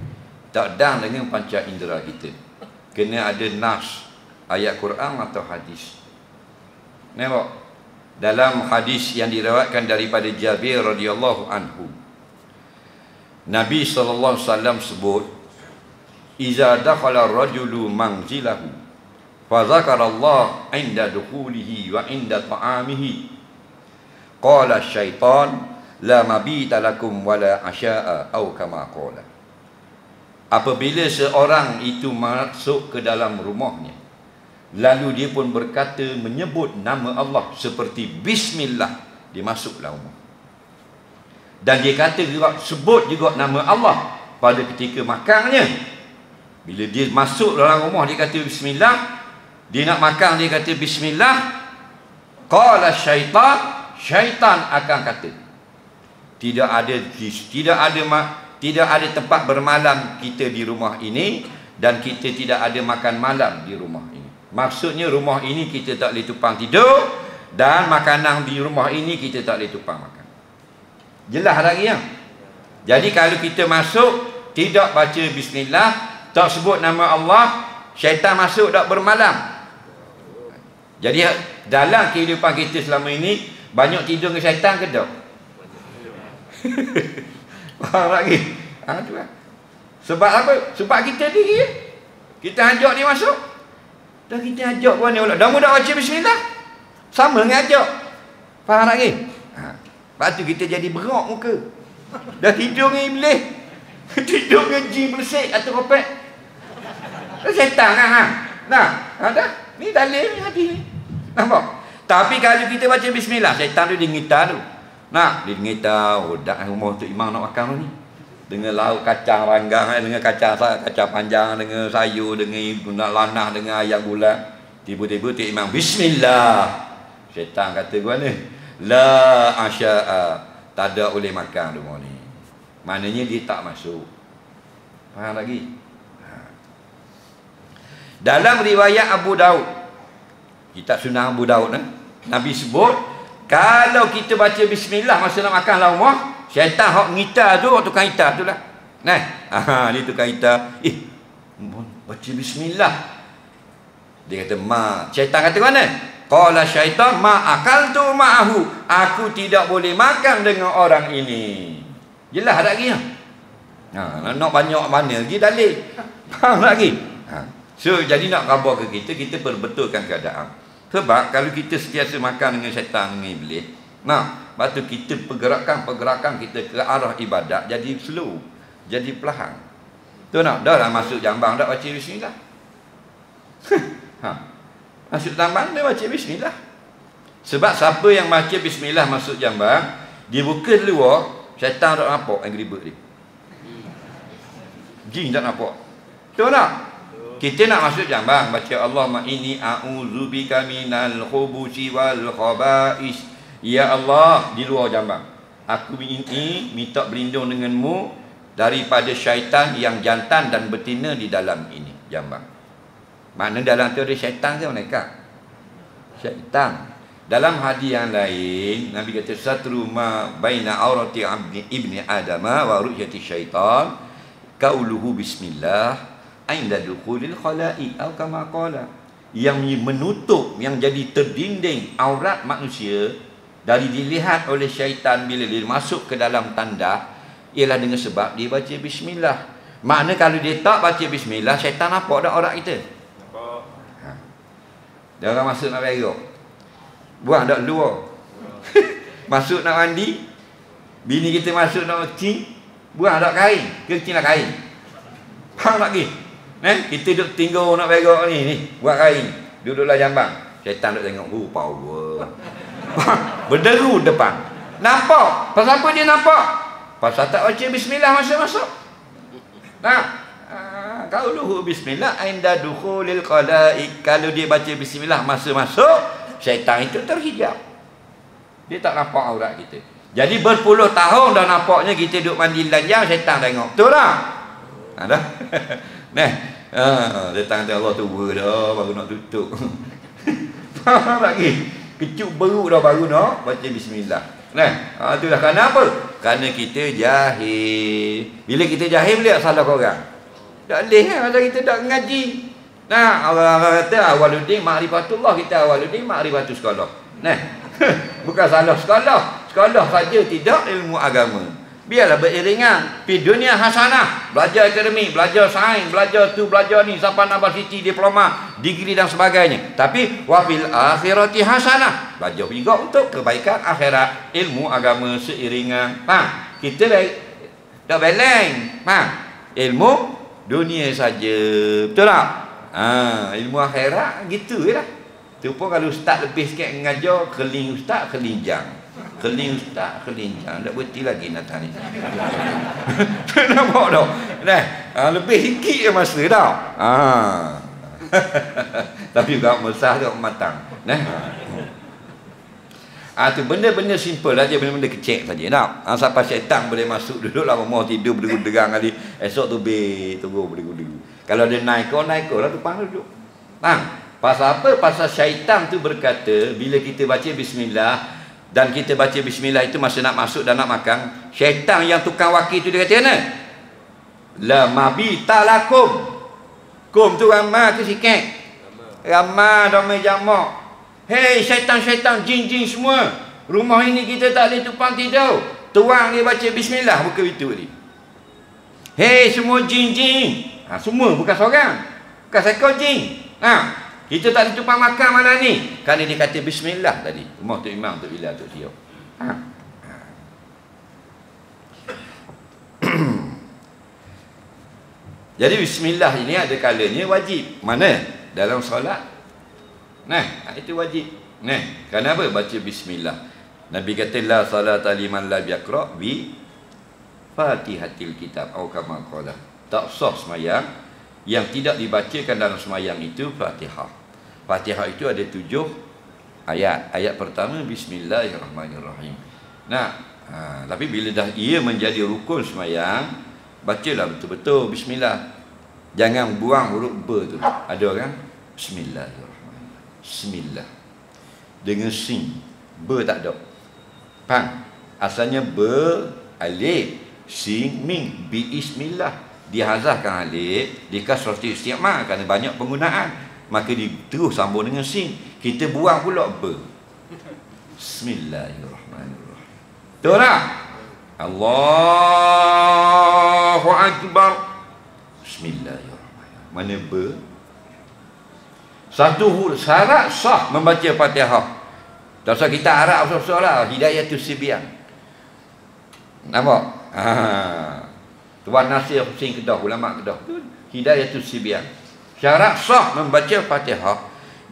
Tak dan dengan panca indera kita. Kena ada nas, ayat Quran atau hadis. Nampak? Dalam hadis yang diriwayatkan daripada Jabir radhiyallahu anhu, Nabi sallallahu alaihi wasallam sebut, "Iza dakhala ar-rajulu manzilahu fa dzakara Allah 'inda dukhulihi wa 'inda ta'amihi qala asy-syaitan la mabita lakum wa la asya'a aw kama qala." Apabila seorang itu masuk ke dalam rumahnya, lalu dia pun berkata menyebut nama Allah seperti bismillah, dia masuk dalam rumah. Dan dia kata juga, sebut juga nama Allah pada ketika makannya. Bila dia masuk dalam rumah, dia kata bismillah. Dia nak makan, dia kata bismillah. Qala syaitan akan kata, tidak ada tempat bermalam kita di rumah ini, dan kita tidak ada makan malam di rumah ini. Maksudnya rumah ini kita tak boleh tumpang tidur, dan makanan di rumah ini kita tak boleh tumpang makan. Jelas lagi ya. Jadi kalau kita masuk tidak baca bismillah, tak sebut nama Allah, syaitan masuk tak bermalam. Jadi dalam kehidupan kita selama ini, banyak tidur dengan syaitan ke tak? Faham lagi? Tu lah. Sebab apa? Sebab kita diri. Kita ajak dia masuk, dan kita ajak pun dia pula. Dah mudah baca bismillah, sama dengan ajak. Faham lagi? Lepas tu kita jadi berak muka. Dah tidur dengan iblis, tidur dengan jin bersik atau kopek. Syaitan kan? Nah, ada. Ni dalil ni hadis ni. Nampak? Tapi kalau kita baca bismillah, syaitan tu dia ngitar tu. Nah, dia ngitar, dak rumah tu imam nak makan ni. Dengan lauk kacang ranggang, dengan kacang panjang, dengan sayur, dengan guna lanah, dengan ayam bulat. Tiba-tiba tu imam bismillah. Syaitan kata gua ni, la asya'a, tak ada boleh makan rumah ni. Maknanya dia tak masuk. Faham lagi? Dalam riwayat Abu Daud, kitab Sunan Abu Daud, Nabi sebut, kalau kita baca bismillah masa nak makan dalam rumah, syaitan hok ngitar tu, tukang ngitar tu lah. Nah, ni tukang ngitar. Baca bismillah. Dia kata, syaitan kata mana? Qala syaitan ma akaltu ma'ahu, aku tidak boleh makan dengan orang ini. Jelas tak lagi? Nak banyak mana lagi dalil. Faham lagi? So jadi nak khabar ke kita perbetulkan keadaan. Sebab kalau kita sentiasa makan dengan syaitan, dengan iblis, lepas tu kita pergerakan kita ke arah ibadat jadi slow, jadi perlahan. Tu nak dah lah masuk jambang dah baca bismillah. Masuk jambang dia baca bismillah. Sebab siapa yang baca bismillah masuk jambang, dia buka luar, syaitan tak nampak yang geribut dia. Jin tak nampak. Betul tak? Kita nak masuk jambang baca Allahumma inni a'udzubika minal khubuthi wal khaba'is. Ya Allah, di luar jambang, aku ini minta berlindung denganmu daripada syaitan yang jantan dan betina di dalam ini jambang. Mana dalam tu ada syaitan ke malaikat? Syaitan. Dalam hadis yang lain Nabi kata satru ma baina aurati ibni adama wa ru'yati syaitan qauluhu bismillah inda dukhulil khala'i atau kama qala. Yang menutup, yang jadi terdinding aurat manusia dari dilihat oleh syaitan bila dia masuk ke dalam tandas ialah dengan sebab dia baca bismillah. Makna kalau dia tak baca bismillah, syaitan nampak dah aurat kita. Nampak. Dia orang masuk nak berak, buang dak luar. Masuk nak mandi, bini kita masuk nak kecing, buang dak kain, kecing lah kain. Faham lagi? Kita duduk tinggal nak berak ni, buat kain, duduklah jambang. Syaitan duk tengok, power. Berderu depan. Nampak? Pasal apa dia nampak? Pasal tak baca bismillah masuk-masuk. Qauluhu bismillah inda dukhulil qala'i. Kalau dia baca bismillah masuk-masuk, syaitan itu terhijab. Dia tak nampak aurat kita. Jadi berpuluh tahun dah nampaknya kita duduk mandi lanjang, syaitan tengok. Betul tak? Ada. Datang kata Allah tua dah baru nak tutup. Faham lagi? Kecup beruk dah baru nak baca bismillah. Itulah kerana apa? Kerana kita jahil. Bila kita jahil boleh tak salah korang? Tak boleh kan kalau kita tak ngaji. Orang kata awaluddin ma'rifatullah, kita awaluddin ma'rifatus sekolah. Bukan salah sekolah. Sekolah saja tidak ilmu agama. Biarlah beriringan. Di dunia hasanah, belajar akademik, belajar sains, belajar tu, belajar ni, sampai universiti, diploma, degree dan sebagainya. Tapi wafil akhirati hasanah, belajar juga untuk kebaikan akhirat. Ilmu agama seiringan. Kita tak beleng. Ilmu dunia saja. Betul tak? Ilmu akhirat gitu je lah. Tu pun kalau ustaz lebih sikit mengajar, keling ustaz, kelinjang. Keling ustaz, kelinjang. Tak berhenti lagi Natal ni. Nampak tak? Lebih sikit je masa tau. Tapi juga mesah tu matang. Tu benda-benda simple aja, benda-benda kecil saja tau. Sampai syaitan boleh masuk, duduklah rumah tidur berdegang kali. Esok tu tunggu berdegung. Kalau dia naik lah depan duduk. Pasal apa? Pasal syaitan tu berkata bila kita baca bismillah dan kita baca bismillah itu masa nak masuk dan nak makan, syaitan yang tukang wakil tu dia kata mana? La mabita lakum. Kum tu ramah ke sikit? Ramah damai jamak. Hei syaitan-syaitan, jin-jin semua, rumah ini kita tak boleh tumpang tidur. Tuang dia baca bismillah, bukan itu ni. Hei semua jin-jin. Semua, bukan seorang. Bukan seekor jin. Kita tak boleh tumpang makan mana ni. Kerana dia kata bismillah tadi. Rumah tu imam tu bila tu siap. Jadi bismillah ini ada kalanya wajib. Mana? Dalam solat. Itu wajib. Kerana apa? Baca bismillah. Nabi kata la salata liman lam yaqra bi Fatihatil kitab atau kama qala. Tak sah sembahyang yang tidak dibacakan dalam sembahyang itu Fatihah. Fatihah itu ada 7 ayat. Ayat pertama Bismillahirrahmanirrahim. Tapi bila dah ia menjadi rukun sembahyang, bacalah betul-betul bismillah. Jangan buang huruf ba tu. Ada orang Bismillahirrahmanirrahim. Bismillah dengan sin, ba tak ada. Faham? Asalnya ba, alif, sin, mim, bismillah. Dihazahkan alif, dikasrati isti'mal kerana banyak penggunaan. Maka terus sambung dengan sin. Kita buang pula ba. Bismillahirrahmanirrahim. Betul tak? Allahu Akbar. Bismillahirrahmanirrahim. Mana ber? Satu huruf syarat sah membaca Fatihah. Tak usah kita harap susah lah. Hidayatus Sibyan. Nampak? Tuan Nasir Hussein Kedah, ulama Kedah. Hidayatus Sibyan. Syarat sah membaca Fatihah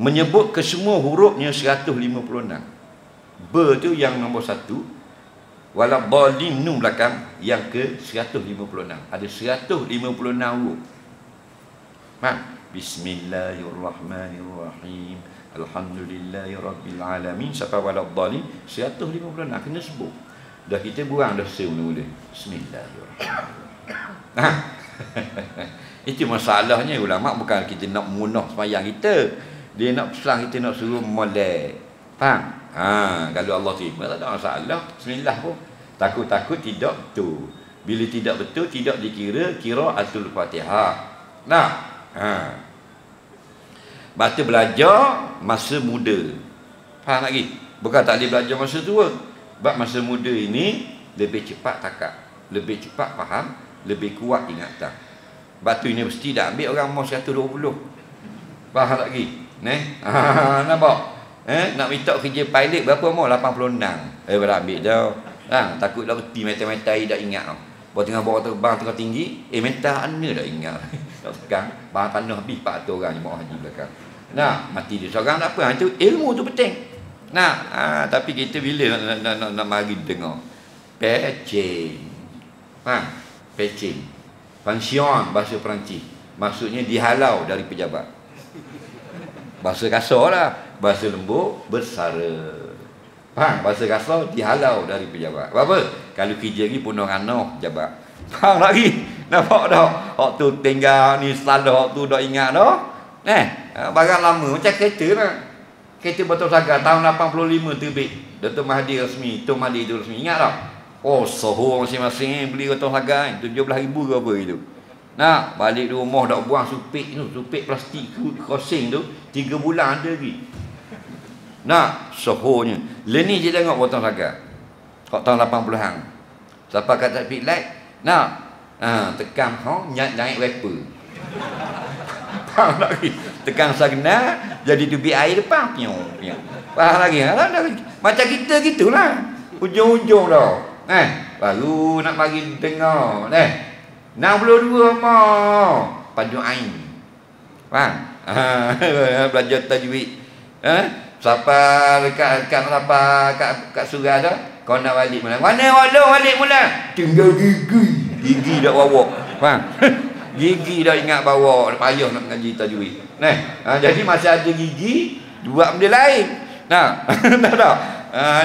menyebut ke semua hurufnya 156. Ber tu yang nombor 1. Waladhdallin nun belakang yang ke 156. Ada 156 huruf. Faham? Bismillahirrahmanirrahim. Alhamdulillahirabbil alamin sampai waladhdallin 156 kena sebut. Dah kita buang dah mula-mula. Bismillahirrahmanirrahim. Itu masalahnya ulama, bukan kita nak munah sembahyang kita. Dia nak pesan kita nak suruh molek. Faham? Kalau Allah terima tak ada masalah. Bismillah pun. Takut-takut tidak betul. Bila tidak betul tidak dikira qiraatul Fatihah. Nah. Baca belajar masa muda. Faham lagi? Bukan tak boleh belajar masa tua. Sebab masa muda ini lebih cepat takak, lebih cepat faham, lebih kuat ingatan. Batu universiti dah ambil orang umur 120. Faham lagi? Nampak? Nak minta kerja pilot berapa umur? 86. Dah ambil dah. Takutlah reti mata-mata dah ingat. Bawa tengah bawa terbang tengah tinggi, mental anda dah ingat. Tak tekan, bahan tanah habis 400 orang jemaah haji belakang. Mati dia seorang tak apa. Itu ilmu tu penting. Tapi kita bila nak mari dengar patching. Patching. Pension bahasa Perancis. Maksudnya dihalau dari pejabat. Bahasa kasar lah. Bahasa lembut bersara. Bahasa kasar dihalau dari pejabat. Apa? Kalau kerja lagi pun orang noh pejabat. Faham lagi? Nampak tak? Hak tu tinggal ni salah, hak tu dah ingat dah. Barang lama macam kereta lah. Kereta Batu Sagar tahun 85 terbit. Dato' Mahathir resmi, Tun Mahathir tu resmi. Ingat tak? Sohor masing-masing beli Batu Sagar 17,000 ke apa itu. Balik di rumah dak buang supik tu, supik plastik crossing tu 3 bulan ada lagi. Sohornya. Leni je tengok Batu Sagar. Kau tahun 80-an. Siapa kata pit light? Tekan naik wiper. Faham lagi? Tekan sagna jadi tubi air depan. Faham lagi? Macam kita gitulah. Ujung-ujung dah. Baru nak bagi dengar. 62 mah padu ain. Faham? Belajar tajwid. Siapa dekat apa kat surah dah? Kau nak balik mula. Mana balik mula? Tinggal gigi. Gigi dah bawa. Faham? Gigi dah ingat bawa. Payah nak ngaji tajwid. Jadi masih ada gigi, buat benda lain. Tak?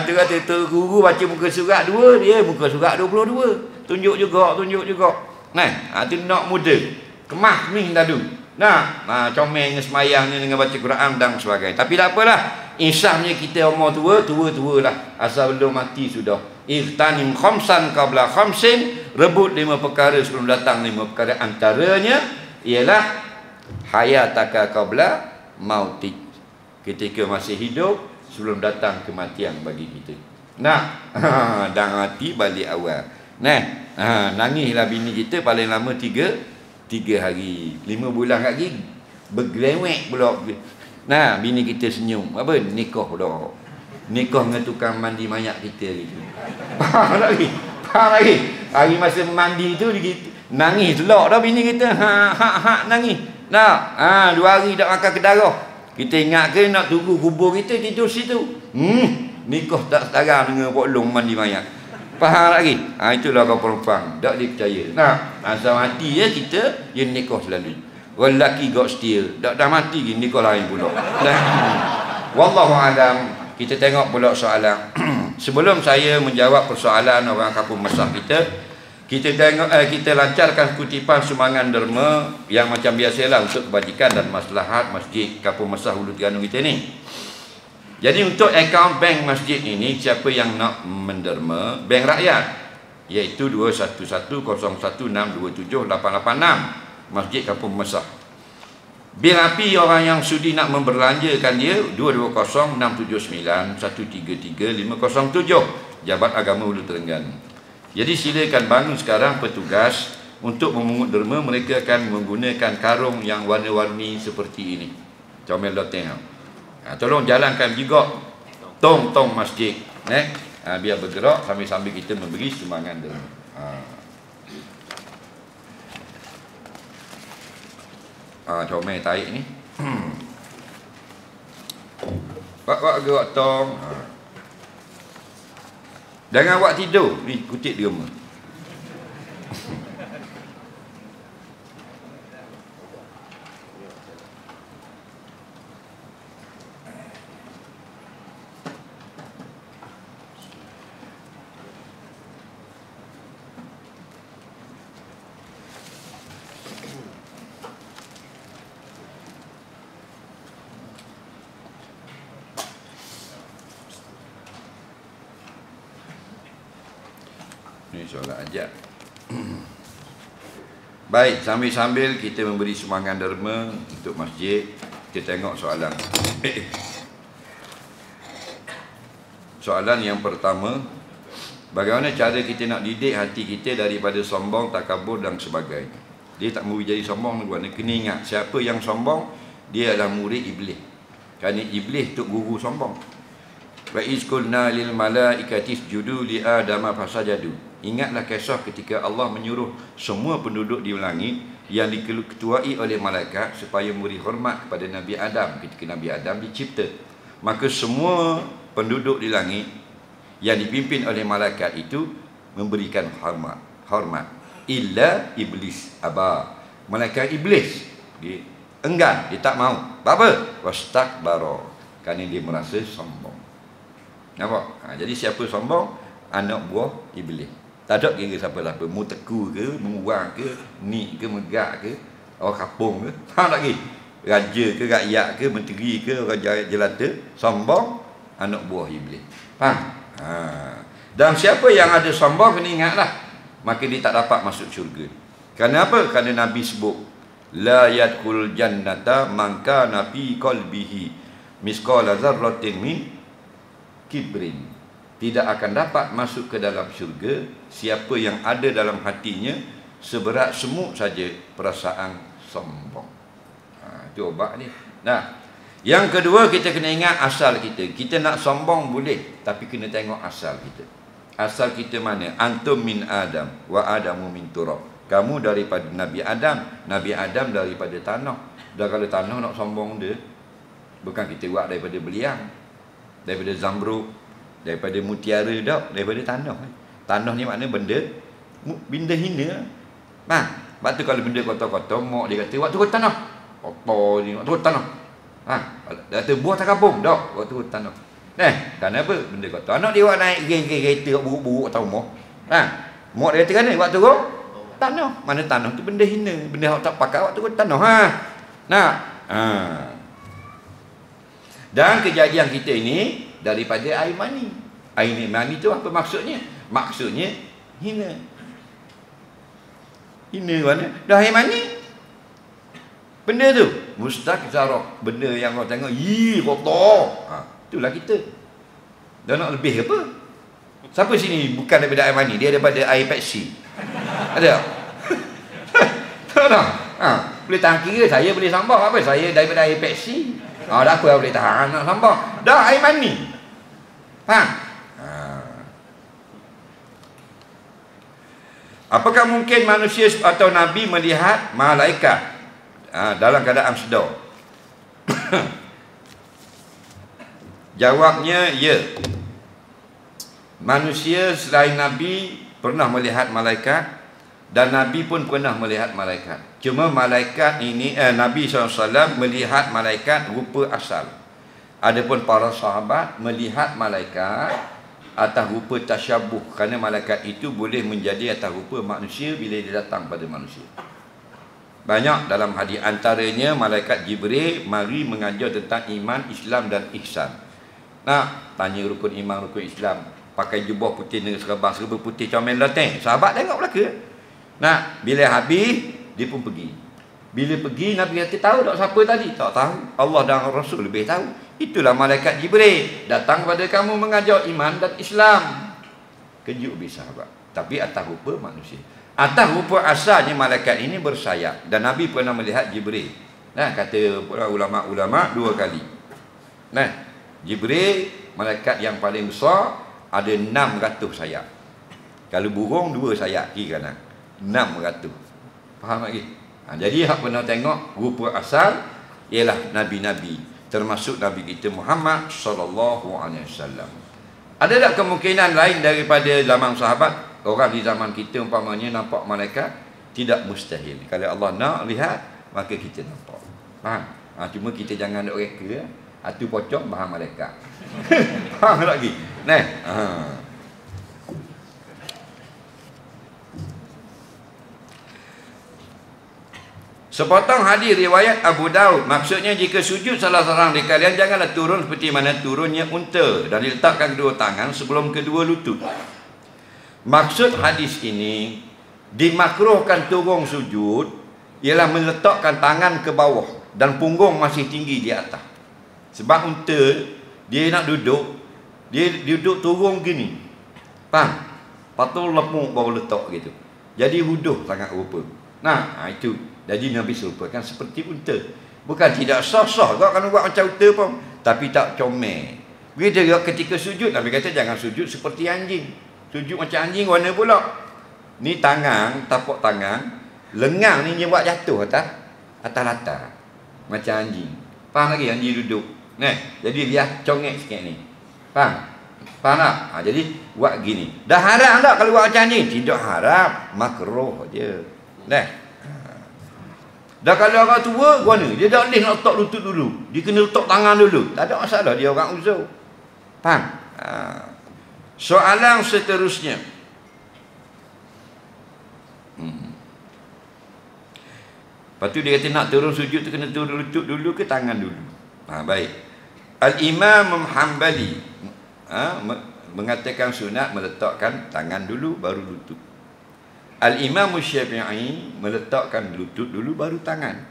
Dia kata tu guru baca muka surat 2, dia muka surat 22. Tunjuk juga. Tu nak muda. Kemah ni tadu. Comel dengan semayang ni, dengan baca Quran dan sebagainya. Tapi tak apalah. InsyaAllah kita umur tua lah. Asal belum mati sudah. Ightanim khamsan qabla khamsin. Rebut 5 perkara sebelum datang 5 perkara. Antaranya ialah hayataka qabla mautik. Ketika masih hidup sebelum datang kematian bagi kita. Dan mati balik awal. Nangislah bini kita paling lama 3 hari. 5 bulan lagi bergelewek pula. Bini kita senyum. Apa? Nikah dah. Nikah dengan tukang mandi mayat kita gitu. Faham lagi? Hari masa mandi tu nangis telak dah bini kita. Nangis. 2 hari tak makan ke darah. Kita ingat ke nak tunggu kubur kita tidur situ. Nikah tak setara dengan poklong mandi mayat. Faham lagi? Itulah kau perempuan. Tak dipercaya. Asal mati je kita, dia nikah selalu. Orang lelaki got setia. Dah mati ke nikah lain pula. Wallahu alam. Kita tengok pula soalan. Sebelum saya menjawab persoalan orang kampung Mesah kita tengok kita lancarkan kutipan sumbangan derma yang macam biasalah untuk kebajikan dan maslahat masjid Kampung Mesah Hulu Terengganu kita ni. Jadi untuk akaun bank masjid ini, siapa yang nak menderma bank rakyat, iaitu 211016278886 Masjid Kampung Mesah. Bil api orang yang sudi nak memberlanjakan dia 220679133507 Jabat Agama Hulu Terengganu. Jadi silakan bangun sekarang petugas untuk memungut derma. Mereka akan menggunakan karung yang warna-warni seperti ini. Comel loteng. Tolong jalankan juga tong-tong masjid, biar bergerak sambil-sambil kita memberi sumbangan derma. Comel tarik ni. Wak gerak tong. Jangan awak tidur. Ni kutip derma. Ini soalan ajak. Baik, sambil-sambil kita memberi sumbangan derma untuk masjid, kita tengok soalan. Soalan yang pertama, bagaimana cara kita nak didik hati kita daripada sombong, takabur dan sebagainya. Dia tak mau jadi sombong, tuan. Kena ingat, siapa yang sombong, dia adalah murid iblis. Kerana iblis tu guru sombong. Wa iz qulna lil malaikati isjudu li adama fasajadu. Ingatlah kisah ketika Allah menyuruh semua penduduk di langit yang diketuai oleh malaikat supaya memberi hormat kepada Nabi Adam ketika Nabi Adam dicipta. Maka semua penduduk di langit yang dipimpin oleh malaikat itu memberikan hormat. Illa iblis aba. Malaikat iblis dia enggan, dia tak mau. Apa? Wastakbara. Kerana dia merasa sombong. Nampak? Jadi siapa sombong? Anak buah iblis. Tak ada kira siapa-siapa. Mu teku ke, menguang ke, ni ke, megak ke, orang kampung ke. Tak kira. Raja ke, rakyat ke, menteri ke, orang jelata. Sombong, anak buah iblis. Faham? Dan siapa yang ada sombong, kena ingatlah. Maka dia tak dapat masuk syurga. Kerana apa? Kerana Nabi sebut, la yadkhul jannata man kana fi qalbihi misqala dzarratin min kibrin. Tidak akan dapat masuk ke dalam syurga siapa yang ada dalam hatinya seberat semut saja perasaan sombong. Itu obat ni. Nah, yang kedua kita kena ingat asal kita. Kita nak sombong boleh, tapi kena tengok asal kita. Asal kita mana? Antum min Adam wa Adamu min turab. Kamu daripada Nabi Adam, Nabi Adam daripada tanah. Dan kalau tanah nak sombong dia, bukan kita buat daripada beliang, daripada zamrud, daripada mutiara dak, daripada tanah. Tanah ni makna benda hina. Faham? Sebab tu kalau benda kotor-kotor, mak dia kata waktu tanah. Kotor ni, waktu tanah. Dia kata buah tak kampung, dak, waktu tanah. Kerana apa? Benda kotor. Anak dia buat naik kereta buruk-buruk atau rumah. Mak dia kata kan waktu tanah. Mana tanah tu benda hina, benda hak tak pakai waktu tanah. Dan kejadian kita ini daripada air mani. Air mani tu apa maksudnya? Maksudnya hina. Hina mana? Dah air mani. Benda tu mustaqzarah, benda yang orang tengok, kotor. Itulah kita. Dah nak lebih apa? Siapa sini bukan daripada air mani? Dia daripada air Pepsi. Ada? Tak ada. Boleh tahan kira saya boleh sambang apa? Saya daripada air Pepsi. Dah apa boleh tahan nak sambang? Dah air mani. Faham? Apakah mungkin manusia atau Nabi melihat malaikat dalam keadaan sedar? Jawabnya ya. Manusia selain Nabi pernah melihat malaikat, dan Nabi pun pernah melihat malaikat. Cuma malaikat ini Nabi SAW melihat malaikat rupa asal. Adapun para sahabat melihat malaikat atas rupa tasyabuh, kerana malaikat itu boleh menjadi atas rupa manusia bila dia datang pada manusia. Banyak dalam hadis, antaranya malaikat Jibril mari mengajar tentang iman, Islam dan ihsan. Tanya rukun iman, rukun Islam, pakai jubah putih dengan serba putih comel lateng. Sahabat tengok belaka. Bila habis dia pun pergi. Bila pergi Nabi kata tahu tak siapa tadi? Tak tahu. Allah dan Rasul lebih tahu. Itulah malaikat Jibril datang kepada kamu mengajar iman dan Islam. Kejut habis sahabat. tapi atas rupa manusia. Atas rupa asalnya malaikat ini bersayap, dan Nabi pernah melihat Jibril. Nah, kata ulama-ulama 2 kali. Nah, Jibril malaikat yang paling besar, ada 600 sayap. Kalau burung 2 sayap kiri kanan, 600. Faham lagi? Jadi hak pernah tengok rupa asal ialah nabi-nabi, termasuk Nabi kita Muhammad sallallahu alaihi wasallam. Ada tak kemungkinan lain daripada zaman sahabat? Orang di zaman kita umpamanya nampak malaikat? Tidak mustahil. Kalau Allah nak lihat, maka kita nampak. Faham? Cuma kita jangan nak reka. Tu pocong bahan malaikat. Faham lagi? Nah. Sepotong hadis riwayat Abu Daud, maksudnya jika sujud salah seorang di kalian, janganlah turun seperti mana turunnya unta, dan diletakkan kedua tangan sebelum kedua lutut. Maksud hadis ini, dimakruhkan turun sujud ialah meletakkan tangan ke bawah dan punggung masih tinggi di atas. Sebab unta dia nak duduk, dia duduk turun gini. Faham? Patut lepuk baru letak gitu. Jadi huduh sangat rupa. Nah, itu. Jadi Nabi serupakan seperti unta. Bukan tidak sah-sah kau kalau buat macam unta pun, tapi tak comel. Begitu juga ketika sujud, Nabi kata jangan sujud seperti anjing. Sujud macam anjing warna pula. Ni tangan, tapak tangan, lengang ni dia buat jatuh atas latar. Macam anjing. Faham lagi anjing duduk. Nah, jadi dia congek sikit ni. Faham? Faham tak? Jadi buat gini. Dah haram tak kalau buat macam anjing? Tidak haram, makruh je. Nah. Dah kalau orang tua, mana? Dia tak boleh nak letak lutut dulu. Dia kena letak tangan dulu. Tak ada masalah, dia orang uzur. Faham? Soalan seterusnya. Lepas tu dia kata nak turun sujud tu kena turun lutut dulu ke tangan dulu? Baik. Al-Imam Hanbali mengatakan sunat meletakkan tangan dulu baru lutut. Al-Imam Syafi'i meletakkan lutut dulu baru tangan.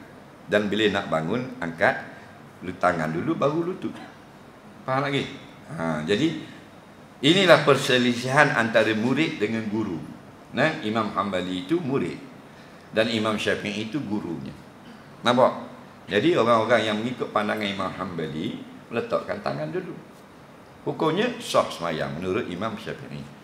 Dan bila nak bangun, angkat tangan dulu baru lutut. Faham lagi? Jadi inilah perselisihan antara murid dengan guru. Nah, Imam Hanbali itu murid dan Imam Syafi'i itu gurunya. Nampak? Jadi orang-orang yang mengikut pandangan Imam Hanbali meletakkan tangan dulu. Hukumnya sah sembahyang menurut Imam Syafi'i.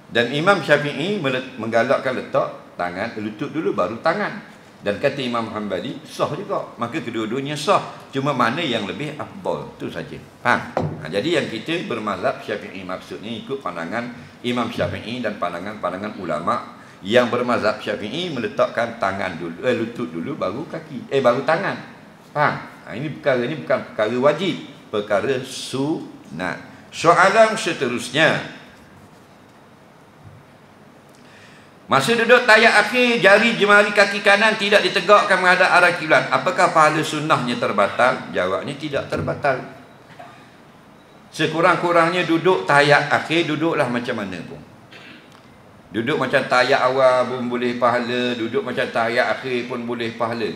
Dan Imam Syafi'i menggalakkan letak tangan lutut dulu baru tangan. Dan kata Imam Hanbali sah juga. Maka kedua-duanya sah. Cuma mana yang lebih afdal, itu saja. Faham? Jadi yang kita bermazhab Syafi'i, maksudnya ikut pandangan Imam Syafi'i dan pandangan ulama yang bermazhab Syafi'i meletakkan tangan dulu, lutut dulu baru kaki, baru tangan. Faham? Ini bukan perkara wajib, perkara sunat. Soalan seterusnya. Masa duduk tayat akhir, jari jemari kaki kanan tidak ditegakkan menghadap arah kiblat. Apakah pahala sunnahnya terbatal? Jawabnya tidak terbatal. Sekurang-kurangnya duduk tayat akhir, duduklah macam mana pun. Duduk macam tayat awal pun boleh pahala, duduk macam tayat akhir pun boleh pahala.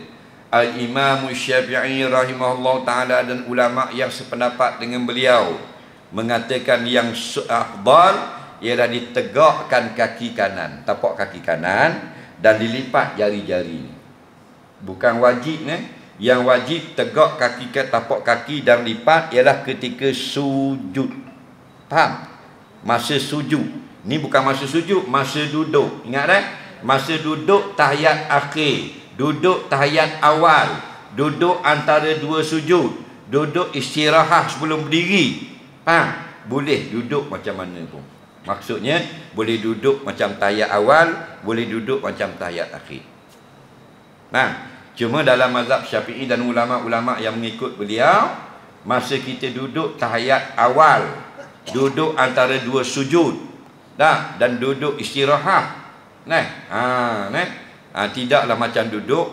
Al-Imam Syafi'i rahimahullah ta'ala dan ulama yang sependapat dengan beliau mengatakan yang afdal ialah ditegakkan kaki kanan, tapak kaki kanan, dan dilipat jari-jari. Bukan wajib Yang wajib tegak kaki ke tapak kaki dan lipat ialah ketika sujud. Faham? Masa sujud. Ni bukan masa sujud, masa duduk. Ingat tak? Masa duduk tahiyat akhir, duduk tahiyat awal, duduk antara dua sujud, duduk istirahat sebelum berdiri. Faham? Boleh duduk macam mana pun. Maksudnya boleh duduk macam tahiyat awal, boleh duduk macam tahiyat akhir. Nah, cuma dalam mazhab Syafi'i dan ulama-ulama yang mengikut beliau, masa kita duduk tahiyat awal, duduk antara dua sujud, dan duduk istirahat. Tidaklah macam duduk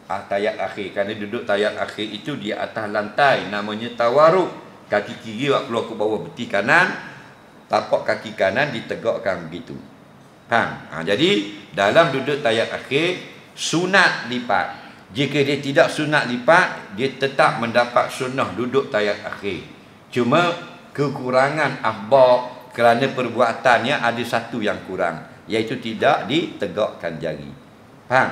tahiyat akhir. Kerana duduk tahiyat akhir itu di atas lantai, namanya tawaruk. Kaki kiri buat keluar ke bawah peti kanan, tapak kaki kanan ditegakkan begitu. Faham? Jadi dalam duduk tahiyat akhir sunat lipat. Jika dia tidak sunat lipat, dia tetap mendapat sunnah duduk tahiyat akhir. Cuma kekurangan afdal kerana perbuatannya ada satu yang kurang. iaitu tidak ditegakkan jari. Faham?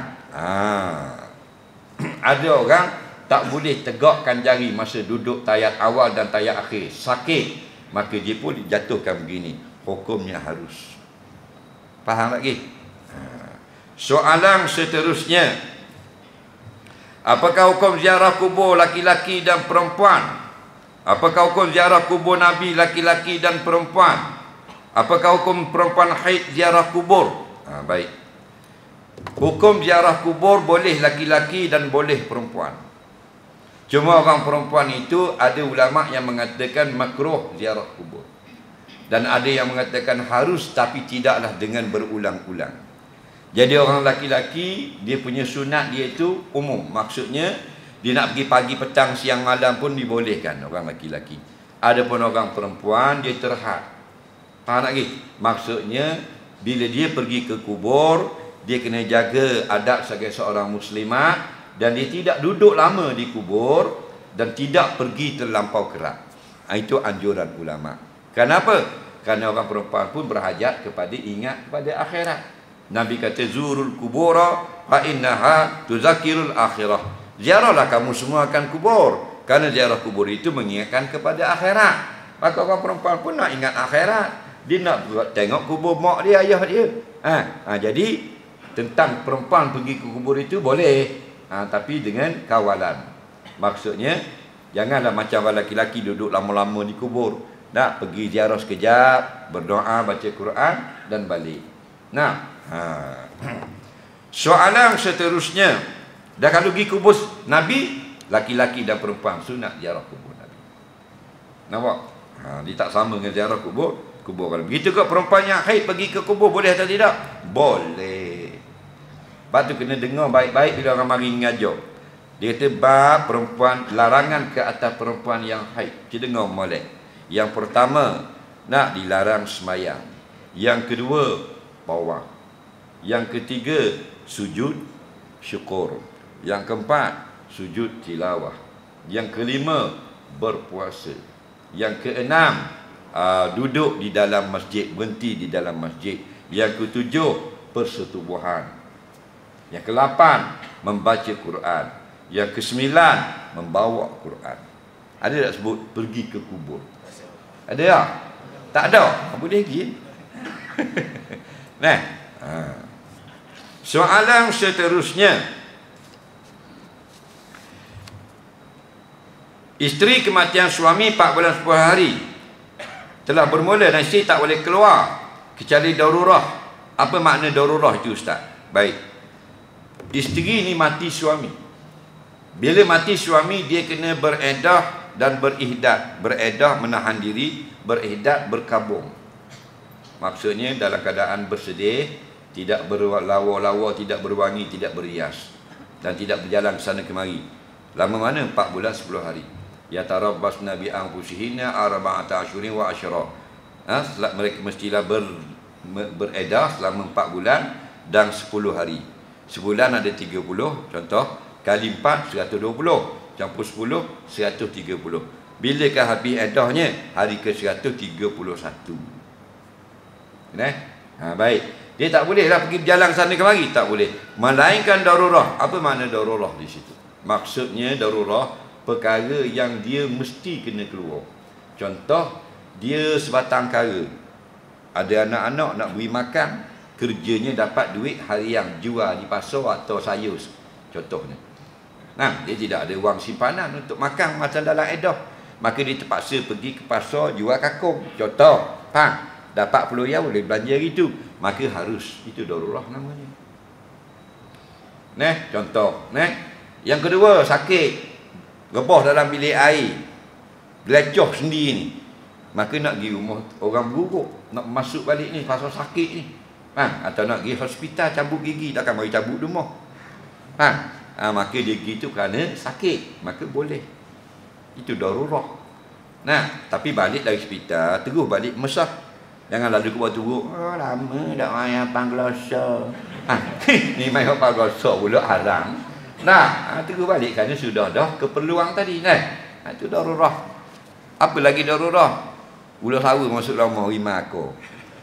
Ada orang tak boleh tegakkan jari masa duduk tayat awal dan tayat akhir, sakit, maka dia pun dijatuhkan begini. Hukumnya harus. Faham lagi? Soalan seterusnya, apakah hukum ziarah kubur laki-laki dan perempuan? Apakah hukum ziarah kubur Nabi laki-laki dan perempuan? Apakah hukum perempuan haid ziarah kubur? Baik. Hukum ziarah kubur boleh laki-laki dan boleh perempuan. Cuma orang perempuan itu ada ulama yang mengatakan makruh ziarah kubur. Dan ada yang mengatakan harus, tapi tidaklah dengan berulang-ulang. Jadi orang laki-laki, dia punya sunat dia itu umum. Maksudnya, dia nak pergi pagi, petang, siang, malam pun dibolehkan orang laki-laki. Adapun orang perempuan, dia terhad. Faham lagi? Maksudnya, bila dia pergi ke kubur, dia kena jaga adab sebagai seorang muslimah, dan dia tidak duduk lama di kubur, dan tidak pergi terlampau kerap. Itu anjuran ulama. Kenapa? Kerana orang perempuan pun berhajat kepada ingat kepada akhirat. Nabi kata zurul kubura fa innaha tuzakirul akhirah. Ziarahlah kamu semua akan kubur, kerana ziarah kubur itu mengingatkan kepada akhirat. Maka orang perempuan pun nak ingat akhirat. Dia nak tengok kubur mak dia, ayah dia. Jadi tentang perempuan pergi ke kubur itu boleh, tapi dengan kawalan. Maksudnya janganlah macam orang lelaki duduk lama-lama di kubur. Nak pergi ziarah sekejap, berdoa, baca Quran dan balik. Soalan seterusnya, dah kalau pergi kubur Nabi, laki-laki dan perempuan sunat ziarah kubur Nabi. Nampak? Dia tak sama dengan ziarah kubur kalau begitu ke perempuan yang haid pergi ke kubur, boleh atau tidak? Boleh. Lepas tu kena dengar baik-baik bila orang mari ngajar. Dia kata bab perempuan, larangan ke atas perempuan yang haid. Kita dengar molek. Yang pertama, nak dilarang semayang. Yang kedua, bawah. Yang ketiga, sujud syukur. Yang keempat, sujud tilawah. Yang kelima, berpuasa. Yang keenam, duduk di dalam masjid, berhenti di dalam masjid. Yang ketujuh, persetubuhan. Yang kedelapan, membaca Quran. Yang kesembilan, membawa Quran. Ada tak sebut pergi ke kubur? Ada tak? Tak ada. Boleh lagi. Soalan seterusnya, isteri kematian suami 4 bulan 10 hari telah bermula dan isteri tak boleh keluar kecuali darurah. Apa makna darurah itu Ustaz? Baik, isteri ni mati suami. Bila mati suami, dia kena beredah dan berihdad. Beredah menahan diri, berihdad berkabung. Maksudnya dalam keadaan bersedih, tidak berlawa-lawa, tidak berwangi, tidak berias, dan tidak berjalan ke sana kemari. Lama mana? 4 bulan 10 hari. Ya tarabbasna bi anfusihinna arba'ata asyhurin wa asyra. Mereka mestilah beredah selama 4 bulan dan 10 hari. Sebulan ada 30, contoh, kali 4 120, campur 10 130. Bilakah habis edahnya? Hari ke 131. Baik. Dia tak boleh lah pergi berjalan sana kemari, tak boleh. Melainkan darurah. Apa makna darurah di situ? Maksudnya darurah, perkara yang dia mesti kena keluar. Contoh, dia sebatang kara. Ada anak-anak nak beri makan, kerjanya dapat duit harian, jual di pasar atau sayur, contohnya. Dia tidak ada wang simpanan untuk makan macam dalam edah. Maka dia terpaksa pergi ke pasar jual kakung, contoh. Dapat RM10 boleh belanja itu, maka harus. Itu darurah namanya. Contoh. Yang kedua, sakit, rebah dalam bilik air, gelecoh sendiri ni, maka nak pergi rumah orang buruk, nak masuk balik ni pasal sakit ni, atau nak pergi hospital cabut gigi, takkan mari cabut di rumah. Maka dia gitu kerana sakit, maka boleh. Itu darurah. Tapi balik dari hospital, terus balik mesah. Jangan lalu keluar turuk, lama tak main panglosa. Ni main panglosa pula haram. Terus balik kerana sudah dah keperluan tadi. Itu darurah. Apa lagi darurah? Ular sawa masuk lama 5 ekor.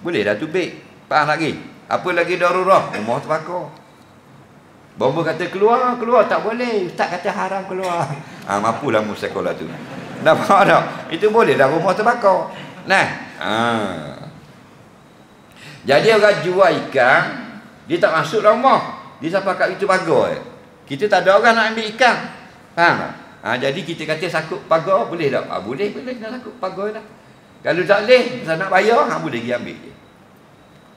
Boleh dah tu baik. Faham lagi? Apa lagi darurah? Rumah terbakar. Bomba kata keluar tak boleh. Ustaz kata haram keluar. Mampulah mu sekolah tu. Nampak tak? Itu boleh dah rumah terbakar. Nah. Jadi orang jual ikan, dia tak masuk rumah. Dia sampai kat itu pagar. Kita tak ada orang nak ambil ikan. Faham tak? Jadi kita kata sakut pagar boleh tak? Boleh nak sakut pagar dah. Kalau tak boleh, nak bayar, boleh pergi ambil je.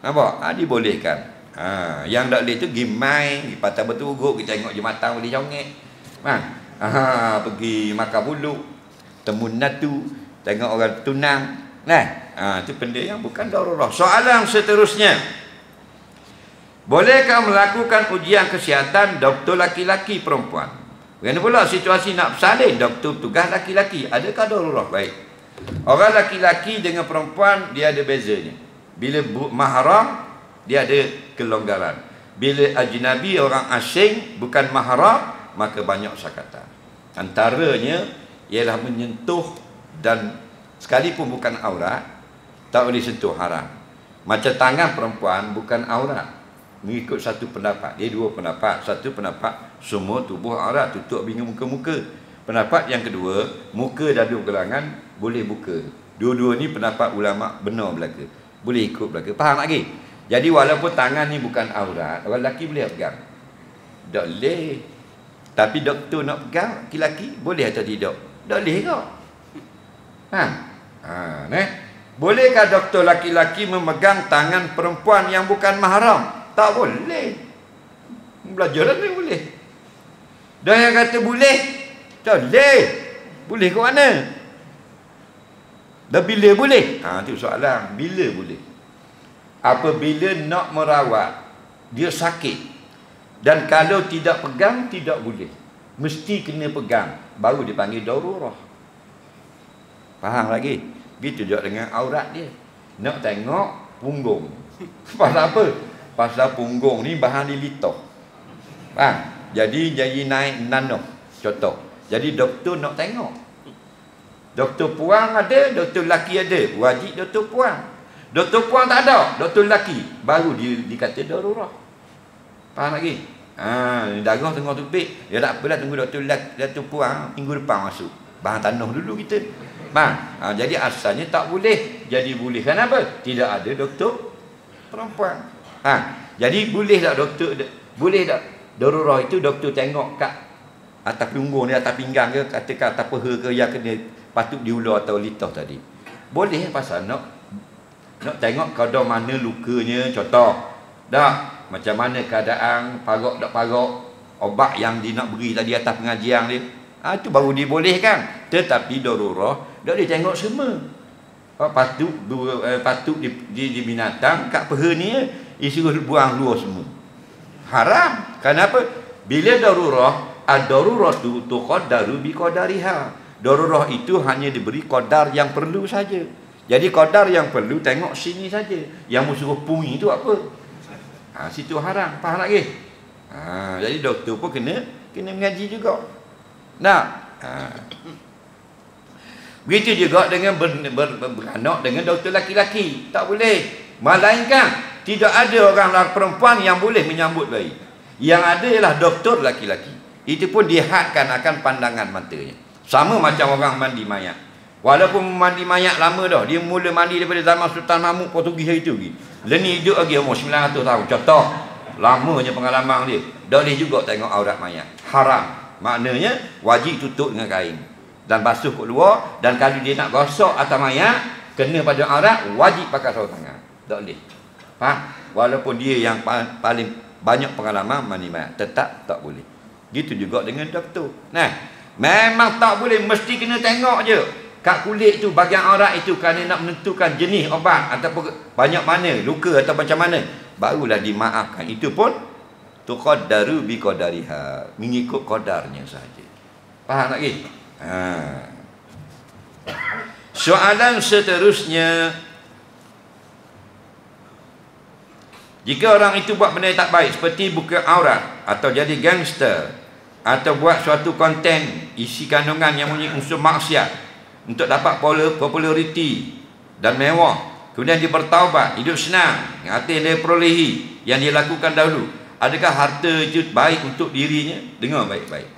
Nampak? Dibolehkan. Yang tak boleh tu pergi main, pergi patah berturut, kita tengok jematan boleh jongek. Pergi makan bulu, temu natu, tengok orang tunang. Itu benda yang bukan darurah. Soalan seterusnya. Bolehkah melakukan ujian kesihatan doktor laki-laki perempuan? Bagaimana pula situasi nak bersalin doktor tugas laki-laki? Adakah darurah? Baik. Orang laki-laki dengan perempuan dia ada bezanya. Bila mahram dia ada kelonggaran. Bila ajnabi orang asing bukan mahram maka banyak syakatan. Antaranya ialah menyentuh dan sekalipun bukan aurat tak boleh sentuh, haram. Macam tangan perempuan bukan aurat. Mengikut satu pendapat. Dia dua pendapat. Satu pendapat semua tubuh aurat, tutup bingkai muka-muka. Pendapat yang kedua, muka dadu gelangan boleh buka. Dua-dua ni pendapat ulama benar belaka. Boleh ikut belaka. Faham lagi? Jadi walaupun tangan ni bukan aurat, orang lelaki boleh pegang. Tak boleh. Tapi doktor nak pegang lelaki boleh atau tidak? Tak boleh kau. Bolehkah doktor laki-laki memegang tangan perempuan yang bukan mahram? Tak boleh. Belajar ni boleh. Dan yang kata boleh, tak boleh. Boleh ke mana? Dan bila boleh? Itu soalan. Bila boleh? Apabila nak merawat, dia sakit. Dan kalau tidak pegang, tidak boleh. Mesti kena pegang. Baru dipanggil darurah. Faham lagi? Gitu juga dengan aurat dia. Nak tengok punggung. Pasal apa? Pasal punggung ni bahan dilitoh. Faham? Jadi naik nanoh. Contoh. Jadi doktor nak tengok. Doktor puang ada, doktor lelaki ada. Wajib doktor puang. Doktor puang tak ada, doktor lelaki. Baru dikata darurah. Faham lagi? Darah tengah tupik. Ya tak apalah, tunggu doktor puang minggu depan masuk. Bahan tanah dulu kita. Jadi asalnya tak boleh. Jadi boleh kenapa? Tidak ada doktor perempuan. Jadi boleh tak doktor, boleh tak darurah itu doktor tengok kat atas punggung ni, atas pinggang ke, katakan atas peha ke yang kena patut diular atau litah tadi. Boleh pasal nak tengok kadar mana lukanya, contoh. Tak, macam mana keadaan, parok tak parok, obat yang dia nak beri tadi atas pengajian dia. Itu baru dibolehkan. Tetapi darurah tak boleh tengok semua. Patut di binatang kat peha ni suruh buang luar semua. Haram. Kenapa? Bila darurah, ad-darurah tu tuqaddaru bi qadariha. Darurah itu hanya diberi qadar yang perlu saja. Jadi qadar yang perlu tengok sini saja. Yang suruh pungi tu apa? Situ haram. Faham lagi? Jadi doktor pun kena mengaji juga. Begitu juga dengan beranak dengan doktor laki-laki. Tak boleh. Melainkan tidak ada orang perempuan yang boleh menyambut bayi. Yang ada ialah doktor laki-laki. Itu pun dihadkan akan pandangan matanya. Sama macam orang mandi mayat. Walaupun mandi mayat lama dah. Dia mula mandi daripada zaman Sultan Mahmud Portugis hari itu lagi. Leni hidup lagi umur 900 tahun. Contoh. Lamanya pengalaman dia. Tak boleh juga tengok aurat mayat. Haram. Maknanya wajib tutup dengan kain. Dan basuh kat luar. Dan kalau dia nak gosok atas mayat, kena pada aurat, wajib pakai sarung tangan. Tak boleh. Faham? Walaupun dia yang paling banyak pengalaman mandi mayat, tetap tak boleh. Gitu juga dengan doktor. Memang tak boleh, mesti kena tengok je kat kulit tu, bahagian aurat itu, kerana nak menentukan jenis obat ataupun banyak mana luka atau macam mana, barulah dimaafkan. Itu pun tuqaddaru bi qadariha, mengikut qadarnya saja. Faham lagi? Soalan seterusnya, jika orang itu buat benda yang tak baik seperti buka aurat atau jadi gangster atau buat suatu konten isi kandungan yang mempunyai unsur maksiat untuk dapat populariti dan mewah, kemudian dia bertaubat, hidup senang, harta yang dia perolehi, yang dia lakukan dahulu, adakah harta itu baik untuk dirinya? Dengar baik-baik.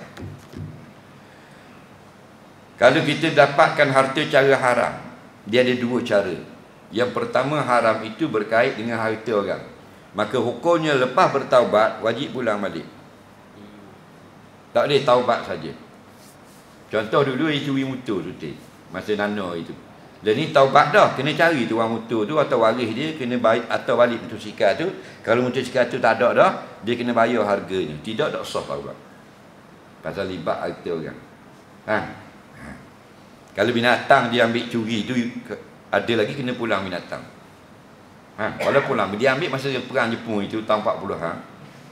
Kalau kita dapatkan harta cara haram, dia ada dua cara. Yang pertama, haram itu berkait dengan harta orang, maka hukumnya lepas bertaubat wajib pulang balik. Tak boleh taubat saja. Contoh dulu dia curi motor tu, masa nano itu. Dan ni taubat dah, kena cari tu orang motor tu atau waris dia, kena bayar atau balik motosikal tu. Kalau motosikal tu tak ada dah, dia kena bayar harganya. Tidak tak sah taubat. Pasal libat harta orang. Kalau binatang dia ambil curi tu, ada lagi kena pulang binatang. Kalau pulang, dia ambil masa perang Jepun itu tahun 40-an.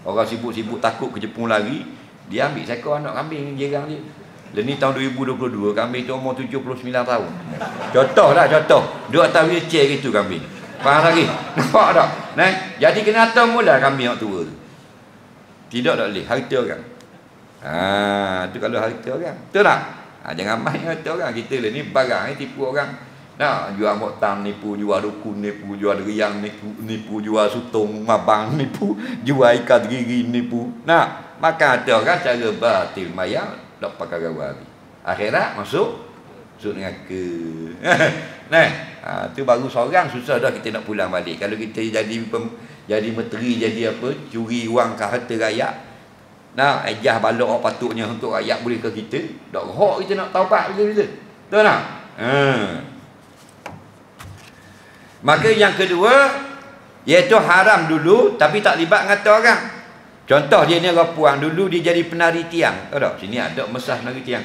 Orang sibuk-sibuk takut ke Jepun lagi, dia ambil seekor anak kambing jerang dia. Dan ni tahun 2022, kambing tu umur 79 tahun. Contoh lah, contoh. Duk atas wheelchair gitu kambing. Faham lagi? Nampak tak? Nah, jadi kena atas mula kambing yang tua tu. Tidak tak boleh, harta orang. Tu kalau harta orang. Betul tak? Jangan main harta orang. Kita lah ni barang ni tipu orang. Jual moktang nipu, jual dukun nipu, jual riang nipu, jual sutong mabang nipu, jual ikan gigi nipu. Makan harta orang cara batil mayang, tak pakai gawari. Akhirat masuk neraka. Tu baru seorang susah dah kita nak pulang balik. Kalau kita jadi menteri, jadi apa, curi wang ke harta rakyat, ejah balok orang patutnya untuk rakyat boleh ke kita, tak rohok kita nak taubat bila-bila. Betul tak? Maka yang kedua, iaitu haram dulu tapi tak libat dengan harta orang. Contoh dia ni orang puang, dulu dia jadi penari tiang. Tahu tak? Sini ada mesah penari tiang.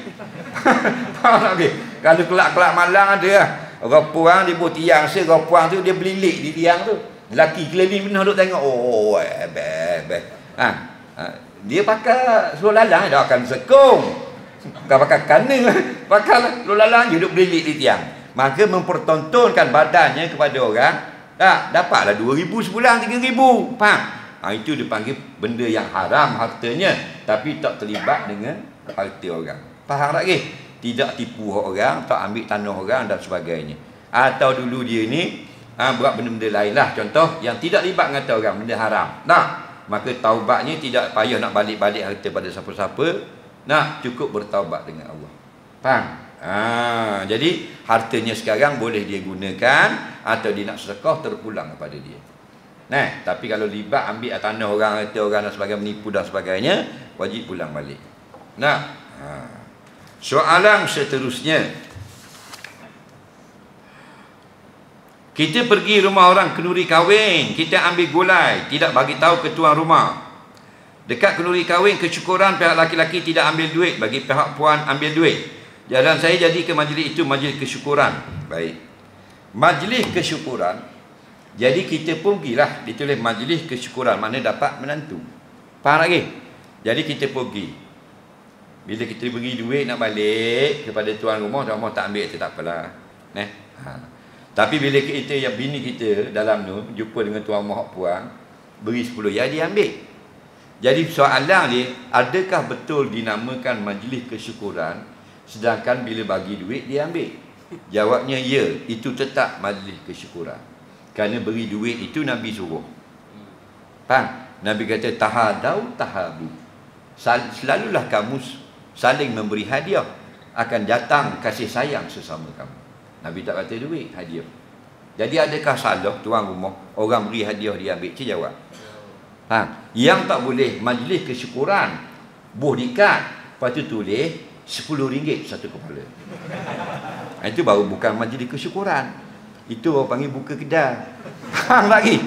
Faham tak? Kalau kelak-kelak malang ada lah. Orang puang dia buat tiang, orang puang tu dia belilik di tiang tu. Lelaki keliling penuh duk tengok. Dia pakai seluar lalang dah akan sekong. Bukan pakai kana, pakai seluar lalang je duk belilik di tiang. Maka mempertontonkan badannya kepada orang, dapatlah 2,000 sebulan, 3,000. Faham? Itu dipanggil benda yang haram hartanya, tapi tak terlibat dengan harta orang. Faham tak ke? Tidak tipu orang, tak ambil tanah orang dan sebagainya. Atau dulu dia ni buat benda-benda lain lah. Contoh yang tidak libat dengan harta orang, benda haram. Maka taubatnya tidak payah nak balik-balik harta pada siapa-siapa. Cukup bertaubat dengan Allah. Faham? Jadi hartanya sekarang boleh dia gunakan, atau dia nak sedekah terpulang kepada dia. Tapi kalau libat ambil tanah orang, harta orang dan sebagainya, menipu dan sebagainya, wajib pulang balik. Soalan seterusnya, kita pergi rumah orang kenduri kahwin, kita ambil gulai, tidak bagi tahu ke tuan rumah. Dekat kenduri kahwin, kesyukuran pihak laki-laki tidak ambil duit, bagi pihak puan ambil duit. Dan saya jadi ke majlis itu majlis kesyukuran. Baik, majlis kesyukuran, jadi kita pun pergilah, ditulis majlis kesyukuran, mana dapat menantu. Faham lagi? Jadi kita pergi. Bila kita beri duit nak balik kepada tuan rumah tak ambil, tak apalah. Tapi bila kita, yang bini kita dalam tu jumpa dengan tuan rumah puang, beri 10, ya dia ambil. Jadi soalan dia, adakah betul dinamakan majlis kesyukuran, sedangkan bila bagi duit dia ambil? Jawabnya ya, itu tetap majlis kesyukuran. Kerana beri duit itu Nabi suruh. Faham? Nabi kata tahadau tahabu. Selalulah kamu saling memberi hadiah, akan datang kasih sayang sesama kamu. Nabi tak kata duit, hadiah. Jadi adakah salah tuan rumah orang beri hadiah dia ambil? Cik jawab. Yang tak boleh majlis kesyukuran, buh dikat, lepas tu tulis RM10 satu kepala. Itu baru bukan majlis kesyukuran. Itu orang panggil buka kedai. Faham lagi?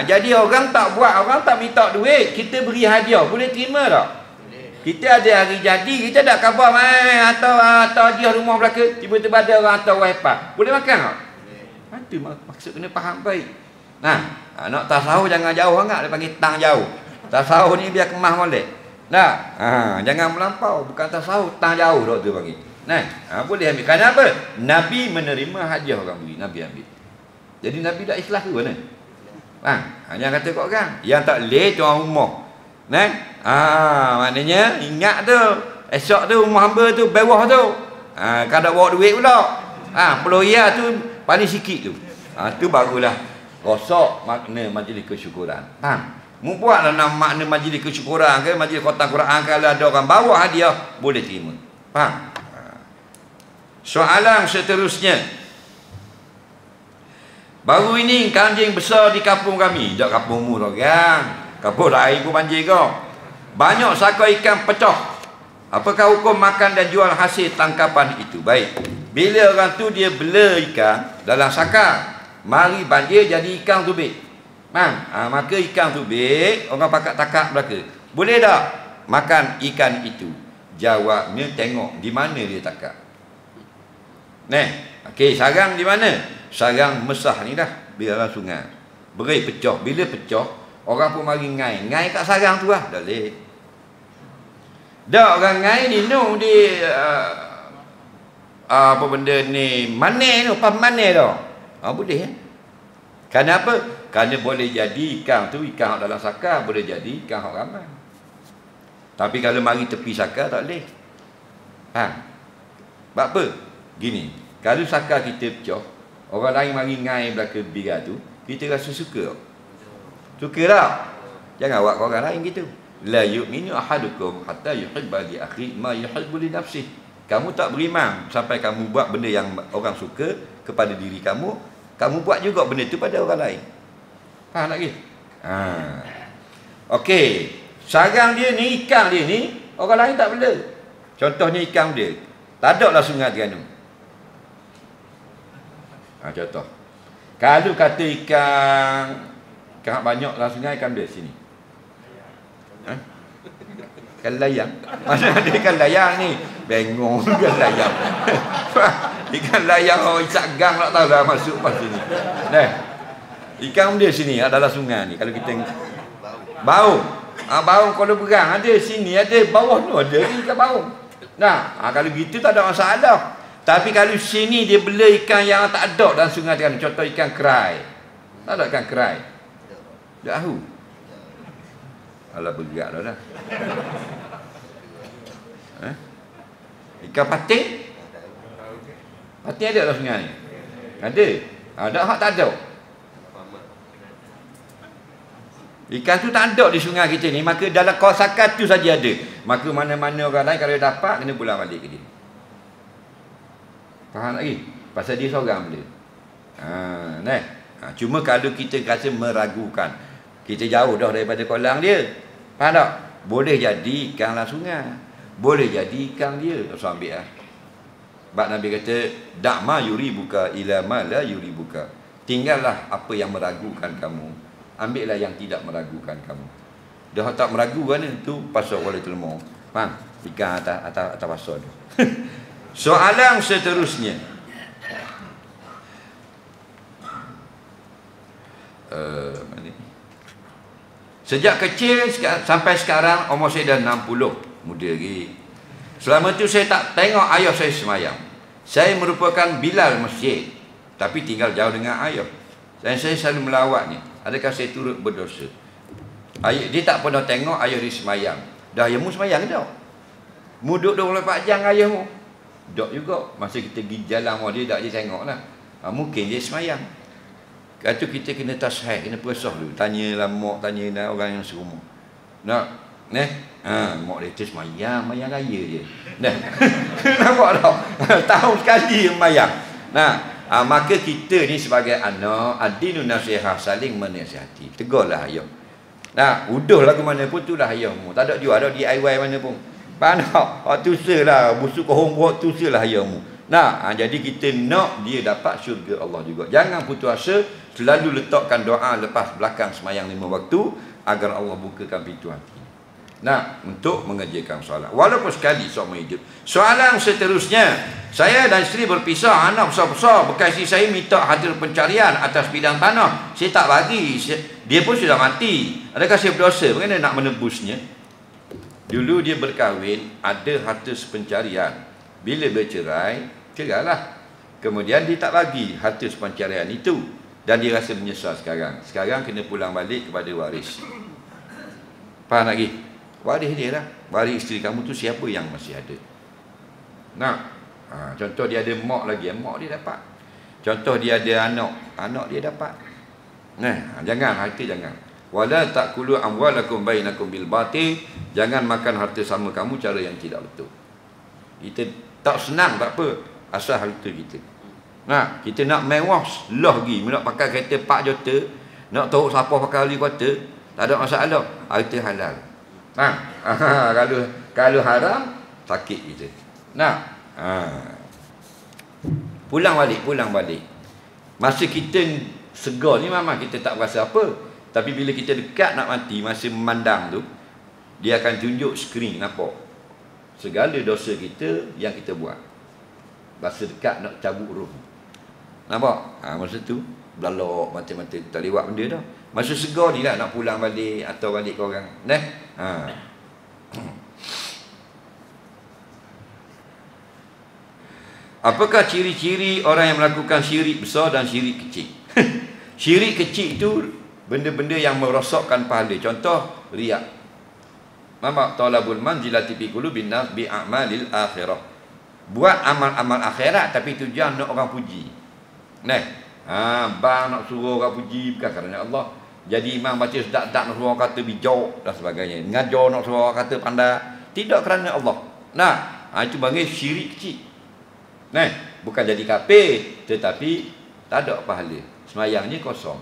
Jadi orang tak buat, orang tak minta duit, kita beri hadiah, boleh terima tak? Kita ada hari jadi, kita tak khabar atau hadiah rumah belaka, tiba-tiba ada orang atau wifi, boleh makan tak? Itu maksud kena faham baik. Nak tasawuf jangan jauh sangat, dia panggil tang jauh. Tasawuf ni biar kemah molek. Jangan melampau, bukan tasawuf, tang jauh doktor panggil. Boleh ambil. Kerana apa? Nabi menerima hadiah orang beri, Nabi ambil. Jadi Nabi tak ikhlas tu mana? Jangan kata kat orang yang tak leh tuan rumah. Maknanya ingat tu, esok tu rumah hamba tu bawah tu. Kalau bawa duit pula. Peloya tu paling sikit tu. Tu barulah rosak makna majlis kesyukuran. Faham? Mu buatlah nama makna majlis kesyukuran ke majlis khatam Quran, kalau ada orang bawa hadiah boleh terima. Faham? Soalan seterusnya. Baru ini kanjing besar di kampung kami. Tak kampungmu tu kan. Kampung lain pun banjir kau. Banyak saka ikan pecah. Apakah hukum makan dan jual hasil tangkapan itu? Baik. Bila orang tu dia bela ikan dalam saka, mari banjir jadi ikan tubik. Maka ikan tubik orang pakat takak belaka. Boleh tak makan ikan itu? Jawabnya tengok di mana dia takak. Okey, sarang di mana? Sarang mesah ni dah, biarlah sungai. Beri pecah. Bila pecah, orang pun mari ngai. Ngai kat sarang tu lah. Dah leh. Dah orang ngai ni no di apa benda ni? Manis tu, pas manis tu. Boleh ya? Kenapa? Kerana boleh jadi ikan tu, ikan dalam saka boleh jadi ikan hak ramai. Tapi kalau mari tepi saka tak boleh. Sebab apa? Gini, kalau saka kita pecah, orang lain mari ngai belakang bira tu, kita rasa suka. Suka tak? Jangan buat orang lain gitu. La yu'minu ahadukum hatta yuhibba li akhi ma yuhibbu li nafsihi. Kamu tak beriman sampai kamu buat benda yang orang suka kepada diri kamu, kamu buat juga benda tu pada orang lain. Faham lagi? Okey, sarang dia ni, ikan dia ni, orang lain tak bela. Contohnya ikan dia, tak ada lah sungai Terengganu. Contoh, kalau kata ikan banyak lah sungai, ikan dia sini. Ikan layang. Mana ada ikan layang ni? Bengong ikan layang. Ikan layang orang isak gang tak tahu dah masuk pas sini. Ikan dia sini adalah sungai ni. Kalau kita baung. Baung kalau berang ada sini, ada bawah tu ada ikan baung. Kalau gitu tak ada masalah. Tapi kalau sini dia bela ikan yang tak ada dalam sungai Terengganu, contoh ikan kerai. Tak ada ikan kerai. Tak tahu. Alah bergerak dah. Ikan patin? Patin ada dalam sungai ni? Ada. Ada hak tak ada. Ikan tu tak ada di sungai kita ni, maka dalam kawasan tu saja ada. Maka mana-mana orang lain kalau dapat kena pulang balik ke dia. Faham lagi? Pasal dia seorang benda. Cuma kalau kita rasa meragukan, kita jauh dah daripada kolam dia. Faham tak? Boleh jadi ikan dalam sungai, boleh jadi ikan dia. So ambil lah. Sebab Nabi kata, dak ma yuri buka ila ma la yuri buka. Tinggallah apa yang meragukan kamu, ambillah yang tidak meragukan kamu. Dah tak meragukan tu pasal boleh terlemah. Faham? Ikan atas pasal tu. Soalan seterusnya. Sejak kecil sampai sekarang umur saya dah 60, muda lagi. Selama tu saya tak tengok ayah saya semayang. Saya merupakan bilal masjid, tapi tinggal jauh dengan ayah. Dan saya selalu melawatnya. Adakah saya turut berdosa? Dia tak pernah tengok ayah dia semayang. Dah ayahmu semayang ke tak? Mu duduk 24 jam ayahmu? Tak juga. Masa kita pergi jalan dia tak dia tengok lah. Mungkin dia semayang. Kata kita kena tashih, kena perasah dulu. Tanyalah mak, tanyalah orang yang serumah. Mak dia semayang, mayang raya je. Nampak tak? Tahun sekali semayang. Maka kita ni sebagai anak, ad-dinu nasihah, saling menasihati. Tegurlah ayah. Udahlah ke mana pun, itulah ayahmu. Tak ada jual ada DIY mana pun. Faham tak? Tusalah, busuk kohong buat, tusalah ayahmu. Jadi kita nak dia dapat syurga Allah juga. Jangan putus asa, selalu letakkan doa lepas belakang semayang 5 waktu agar Allah bukakan pintu hati. Untuk mengerjakan solat. Walaupun sekali seumur hidup. Soalan seterusnya, saya dan isteri berpisah, anak besar-besar, bekas isteri saya minta hasil pencarian atas bidang tanah. Saya tak bagi. Dia pun sudah mati. Adakah saya berdosa? Bagaimana nak menebusnya? Dulu dia berkahwin, ada harta pencarian. Bila bercerai, cerailah. Kemudian dia tak bagi harta pencarian itu. Dan dia rasa menyesal sekarang. Sekarang kena pulang balik kepada waris. Faham lagi? Waris dia lah. Waris isteri kamu tu siapa yang masih ada. Contoh dia ada mak lagi. Mak dia dapat. Contoh dia ada anak dia dapat. Nah, jangan harta jangan. Wala taqulu amwalakum bainakum bil batil, jangan makan harta sama kamu cara yang tidak betul. Kita tak senang tak apa, asal harta kita. Nah, kita nak mewah lah lagi, nak pakai kereta 4 juta, nak tahu siapa pakai helikopter, tak ada masalah, harta halal. Nah, kalau haram sakit kita. Nah, pulang balik. Masa kita segar ni memang kita tak rasa apa. Tapi bila kita dekat nak mati, masa memandang tu, dia akan tunjuk skrin nampak segala dosa kita yang kita buat. Masa dekat nak cabut roh. Nampak? Masa tu belalok mata-mata tak lewat benda dah. Masa segar ni lah nak pulang balik atau balik ke orang. Apakah ciri-ciri orang yang melakukan syirik besar dan syirik kecil? Syirik kecil itu benda-benda yang merosakkan pahala. Contoh riak. Nampak? Talabul manzilati fi qulubin nas bi a'malil akhirah. Buat amal-amal akhirat tapi tujuan nak orang puji. Bang nak suruh orang puji bukan kerana Allah. Jadi imam baca sedap-sedap nak suruh orang kata bijak dan sebagainya. Ngajar nak suruh orang kata pandai, tidak kerana Allah. Itu panggil syirik kecil. Bukan jadi kafir tetapi tak ada pahala. Semayangnya kosong.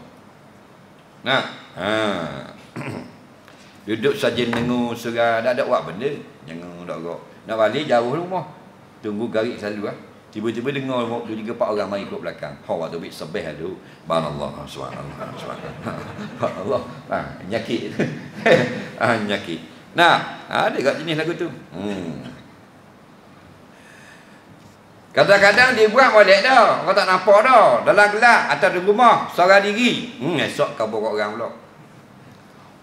Duduk saja nengu surah, tak ada buat benda. Nengu tak gerak. Nak balik jauh rumah. Tunggu garik selalu Tiba-tiba dengar 2-3-4 orang mari ikut belakang. Waktu ambil sebeh dulu. Subhanallah, subhanallah. Nyakit. Nyakit. Ada kat jenis lagu tu. Kadang-kadang dia buat balik dah. Kau tak nampak dah. Dalam gelap atau di rumah seorang diri. Esok kau bawa orang pula.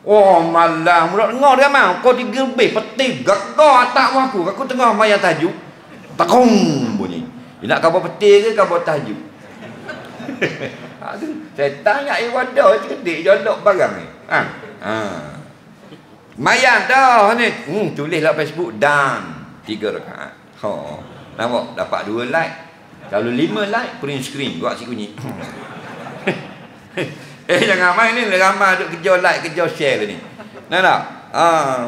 Oh malam pula dengar dia mau. Kau 3 lebih peti gagak atak aku tengah mayang tajuk. Takong bunyi. Dia nak kau bawa peti ke kau bawa tajuk? Aduh, saya tanya iwadah cedik jolok barang ni. Mayang dah ni. Tulislah Facebook dan 3 rakaat. Nampak? Dapat 2 like. Kalau 5 like, print screen. Buat si kunyi. Jangan main ni. Ramai duk kejar like, kejar share ni. Nak?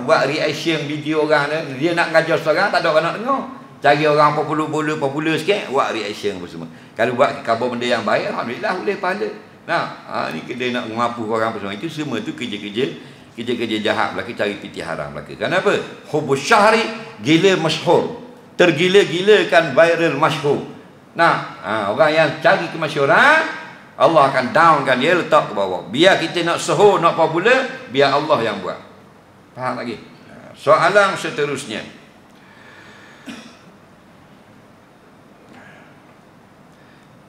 Buat reaction video orang ni. Dia nak ngajar seorang, tak ada orang nak dengar. Cari orang popular sikit, buat reaction apa semua. Kalau buat khabar benda yang baik, alhamdulillah boleh pahala. Ni dia nak mengapu orang apa semua. Itu semua tu kerja-kerja jahat belaka, cari piti haram belaka. Kenapa? Hubus syahri, gila masyhur. Tergila-gilakan viral masyhur. Orang yang cari kemasyhuran, Allah akan downkan dia, letak ke bawah. Biar kita nak sahur, nak popular, biar Allah yang buat. Faham lagi? Soalan seterusnya.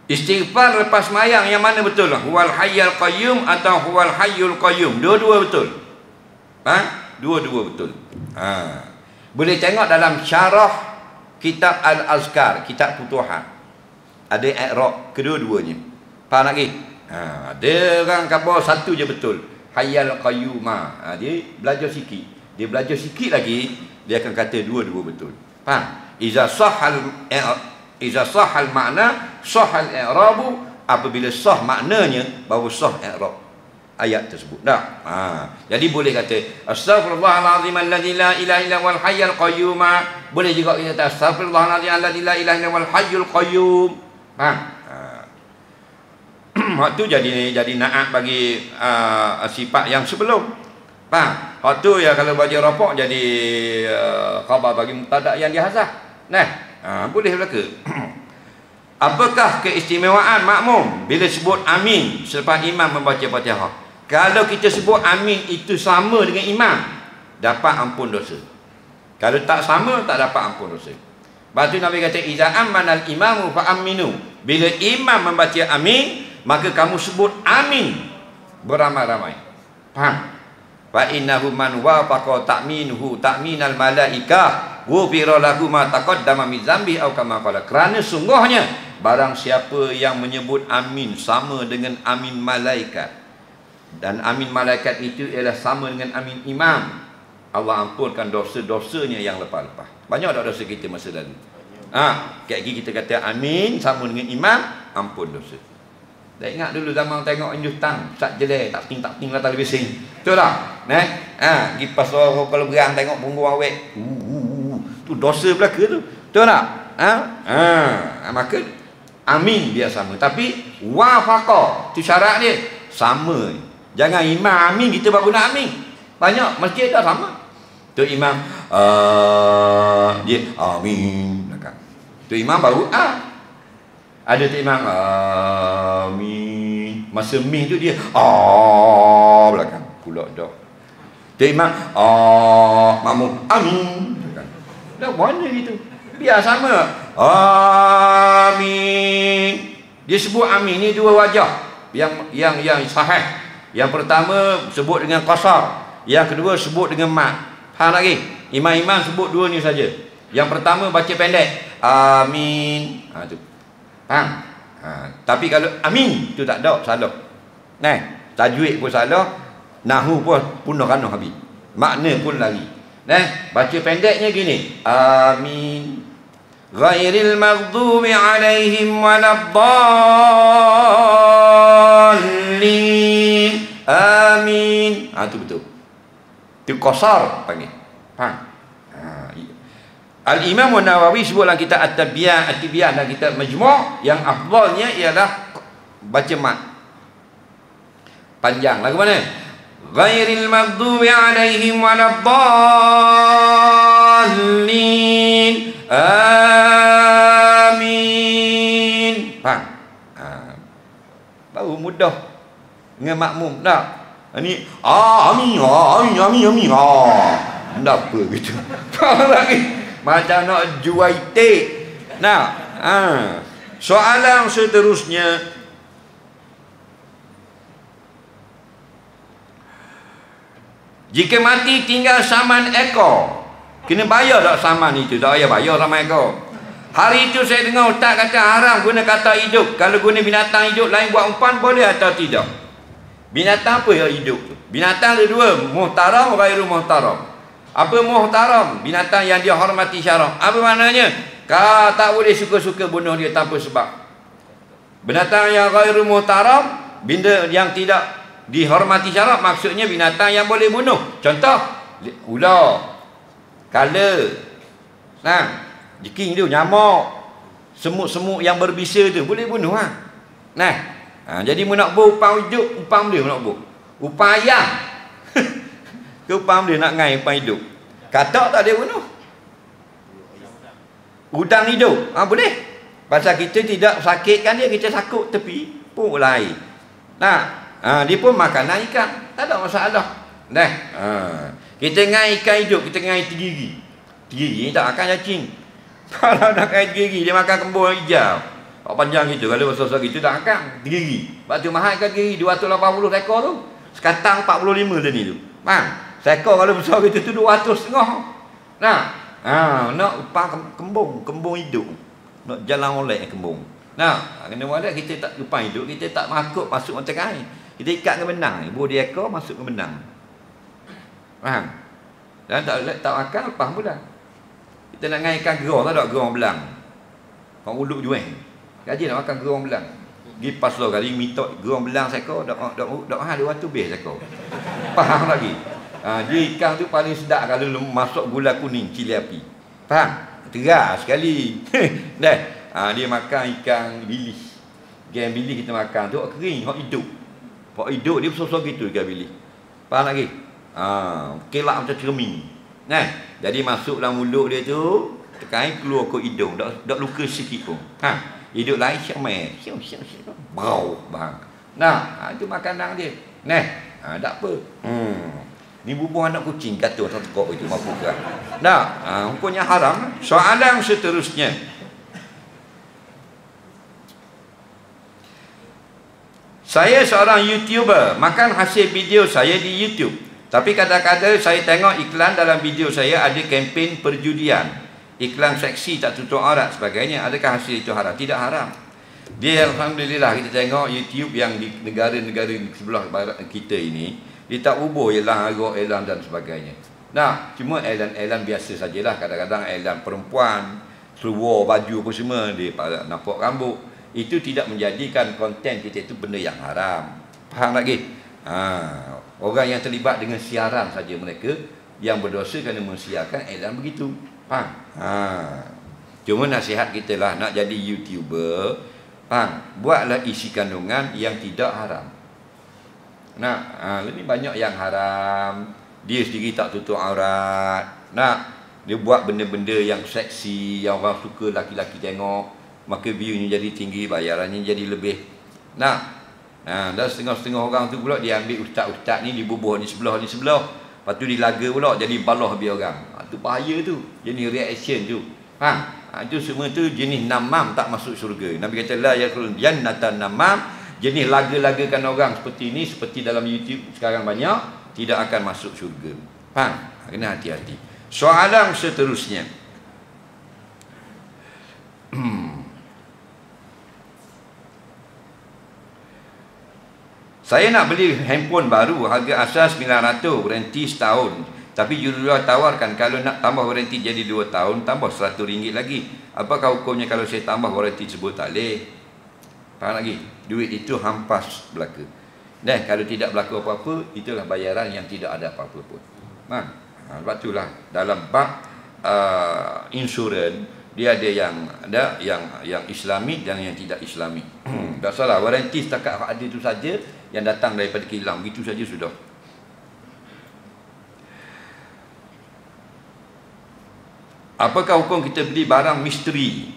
Istighfar lepas mayang yang mana betul? Huwal hayyul qayyum atau huwal hayyul qayyum? Dua-dua betul. Dua-dua betul. Boleh tengok dalam syarah kitab Al-Azkar, kitab Futuhat. Ada i'rab kedua-duanya. Faham lagi? Ada orang kata satu je betul. Hayyul qayyum. Dia belajar sikit. Dia belajar sikit lagi, dia akan kata dua-dua betul. Faham? Iza sahal makna, sahal i'rabu. Apabila sah maknanya, baru sah i'rab ayat tersebut. Jadi boleh kata astaghfirullahalazim alladzi la ilaha illa huwal hayyul qayyum. Boleh juga kita kata astaghfirullahalazim alladzi la ilaha illa huwal hayyul qayyum. Hak tu jadi naat bagi sifat yang sebelum. Hak tu ya kalau baca rafaq jadi khabar bagi mubtada yang dihazaf. Boleh belaka. Apakah keistimewaan makmum bila sebut amin selepas imam membaca Fatihah? Kalau kita sebut amin itu sama dengan imam, dapat ampun dosa. Kalau tak sama, tak dapat ampun dosa. Lepas tu Nabi kata iza ammanal imamu fa aminu. Bila imam membaca amin, maka kamu sebut amin beramai-ramai. Faham? Fa innahu man wafaqa ta'minuhu ta'minal malaikah ghufira lahu ma taqaddama min dzambi aw kama qala. Kerana sungguhnya barang siapa yang menyebut amin sama dengan amin malaikat, dan amin malaikat itu ialah sama dengan amin imam, Allah ampunkan dosa-dosanya yang lepas-lepas. Banyak tak dosa kita masa lalu? Kayak kita kata amin sama dengan imam, ampun dosa. Dah ingat dulu zaman tengok Injustang, tak jelek, tak ting lah tali bising. Betul tak? Pergi pasar kalau berang tengok punggung awet. Tu dosa belaka tu. Betul tak? Maka amin dia sama. Tapi wafaqa tu syarat dia sama. Jangan imam amin kita baru nak amin. Banyak masjid dah sama. Tu imam dia amin belakang. Tu imam baru ada tu imam amin. Masa min tu dia belakang. Pula dah. Tu imam makmum amin belakang. Dah mana gitu. Biar sama. Amin. Dia sebut amin ni dua wajah yang sahih. Yang pertama sebut dengan qasar, yang kedua sebut dengan mat. Faham lagi? Imam-imam sebut dua ni saja. Yang pertama baca pendek amin. Tu. Faham? Tapi kalau amin tu tak ada, salah. Tajwid pun salah, nahwu pun punah-kanah habis. Makna pun lari. Baca pendeknya gini. Amin. Ghairil maghdubi alaihim waladdallin. Amin. Tu betul. Itu qasar panggil. Faham? Al-Imam An-Nawawi sebut dalam kitab At-Tibyan dan kitab Majmu' yang afdalnya ialah baca mat. Panjang. Lagu mana? Ghairil maghdubi alaihim waladdallin. Amin. Faham? Baru mudah dengan makmum tak? Ini amin. Kenapa gitu? Faham lagi? Macam nak jual itik. Soalan seterusnya, jika mati tinggal saman ekor, kena bayar tak saman itu? Tak payah bayar saman ekor. Hari itu saya dengar ustaz kata haram guna kata hidup. Kalau guna binatang hidup lain buat umpan boleh atau tidak? Binatang apa yang hidup? Binatang ada dua, muhtaram, ghairu muhtaram. Apa muhtaram? Binatang yang dia hormati syarak. Apa maknanya? Kau tak boleh suka-suka bunuh dia tanpa sebab. Binatang yang ghairu muhtaram, benda yang tidak dihormati syarak, maksudnya binatang yang boleh bunuh. Contoh, ular, kala, jeking tu, nyamuk, semut-semut yang berbisa tu boleh bunuh jadi mu nak buh upang hidup, upang dia nak buh. Upang ayam. Ke upang dia nak ngai upang hidup. Katak tak dia bunuh. Udang hidup, boleh. Pasal kita tidak sakitkan dia, kita sakut tepi pun lain. Dia pun makanan ikan, tak ada masalah. Kita ngai ikan hidup, kita ngai 3 gigi. 3 gigi tak akan cacing. Kalau nak ngai 3 gigi, dia makan kembung hijau. Panjang gitu, kalau besar-besar gitu tak akan 3 gigi. Sebab tu mahal ikan 3 gigi, 280 ekor tu. Sekatang 45 tadi tu. Seekor kalau besar gitu tu 200 setengah. Nak upang kembung hidup. Nak jalan oleh kembung. Kena wadah kita tak upang hidup, kita tak masuk mata air. Kita ikat ke benang, ibu dia ekor masuk ke benang. Faham? Dan tak makan lepas pula. Kita nak ngaikan gerong, tak ada gerong belang. Kau uluk jual. Gaji nak makan gerong belang. Pergi pasar kali minta gerong belang seekor, dak mahal 200 lebih seekor. Faham lagi? Dia ikan tu paling sedap kalau masuk gula kuning, cili api. Faham? Teras sekali. Dia makan ikan bilis. Ikan bilis kita makan tu kering, hok hidup. Hok hidup dia besar-besar gitu ikan bilis. Faham lagi? Kelak macam cermin. Jadi masuk dalam mulut dia tu, tekan keluar ke hidung, tak luka sikit pun. Hidup lain syamai. Bau bang. Itu makanan dia. Tak apa. Ni bubuh anak kucing kata orang tekok itu mampu ke. Hukumnya haram. Soalan seterusnya. Saya seorang YouTuber, makan hasil video saya di YouTube. Tapi kadang-kadang saya tengok iklan dalam video saya ada kempen perjudian. Iklan seksi tak tutup aurat sebagainya. Adakah hasil itu haram? Tidak haram. Dia alhamdulillah kita tengok YouTube yang di negara-negara sebelah barat kita ini, dia tak ubah ialah harga elan dan sebagainya. Cuma elan-elan biasa sajalah. Kadang-kadang elan perempuan, seluar baju apa semua, dia nampak rambut. Itu tidak menjadikan konten kita itu benda yang haram. Faham lagi? Orang yang terlibat dengan siaran saja mereka yang berdosa kerana mensiarkan iklan begitu. Faham? Cuma nasihat kita lah, nak jadi YouTuber, buatlah isi kandungan yang tidak haram. Lebih banyak yang haram, dia sendiri tak tutup aurat. Dia buat benda-benda yang seksi, yang orang suka laki-laki tengok, maka view-nya jadi tinggi, bayarannya jadi lebih. Dan setengah-setengah orang tu pula dia ambil ustaz-ustaz ni, dibubuh ni sebelah. Lepas tu dilaga pula jadi balah habis orang. Tu bahaya tu, jenis reaction tu. Itu semua tu jenis namam, tak masuk syurga. Nabi kata la yakulun jannatan namam, jenis laga-lagakan orang seperti ni, seperti dalam YouTube sekarang banyak, tidak akan masuk syurga. Faham? Kena hati-hati. Soalan seterusnya. Saya nak beli handphone baru, harga asas 900, waranti setahun. Tapi jurujual tawarkan kalau nak tambah waranti jadi 2 tahun, tambah RM100 lagi. Apakah hukumnya kalau saya tambah waranti tersebut? Tak boleh. Faham lagi? Duit itu hampas belaka. Dan kalau tidak berlaku apa-apa, itulah bayaran yang tidak ada apa-apa pun. Sebab itulah dalam bab insurans, dia ada yang Islami dan yang tidak Islami. Tak salah, waranti setakat ada itu saja yang datang daripada kilang, begitu saja sudah. Apakah hukum kita beli barang misteri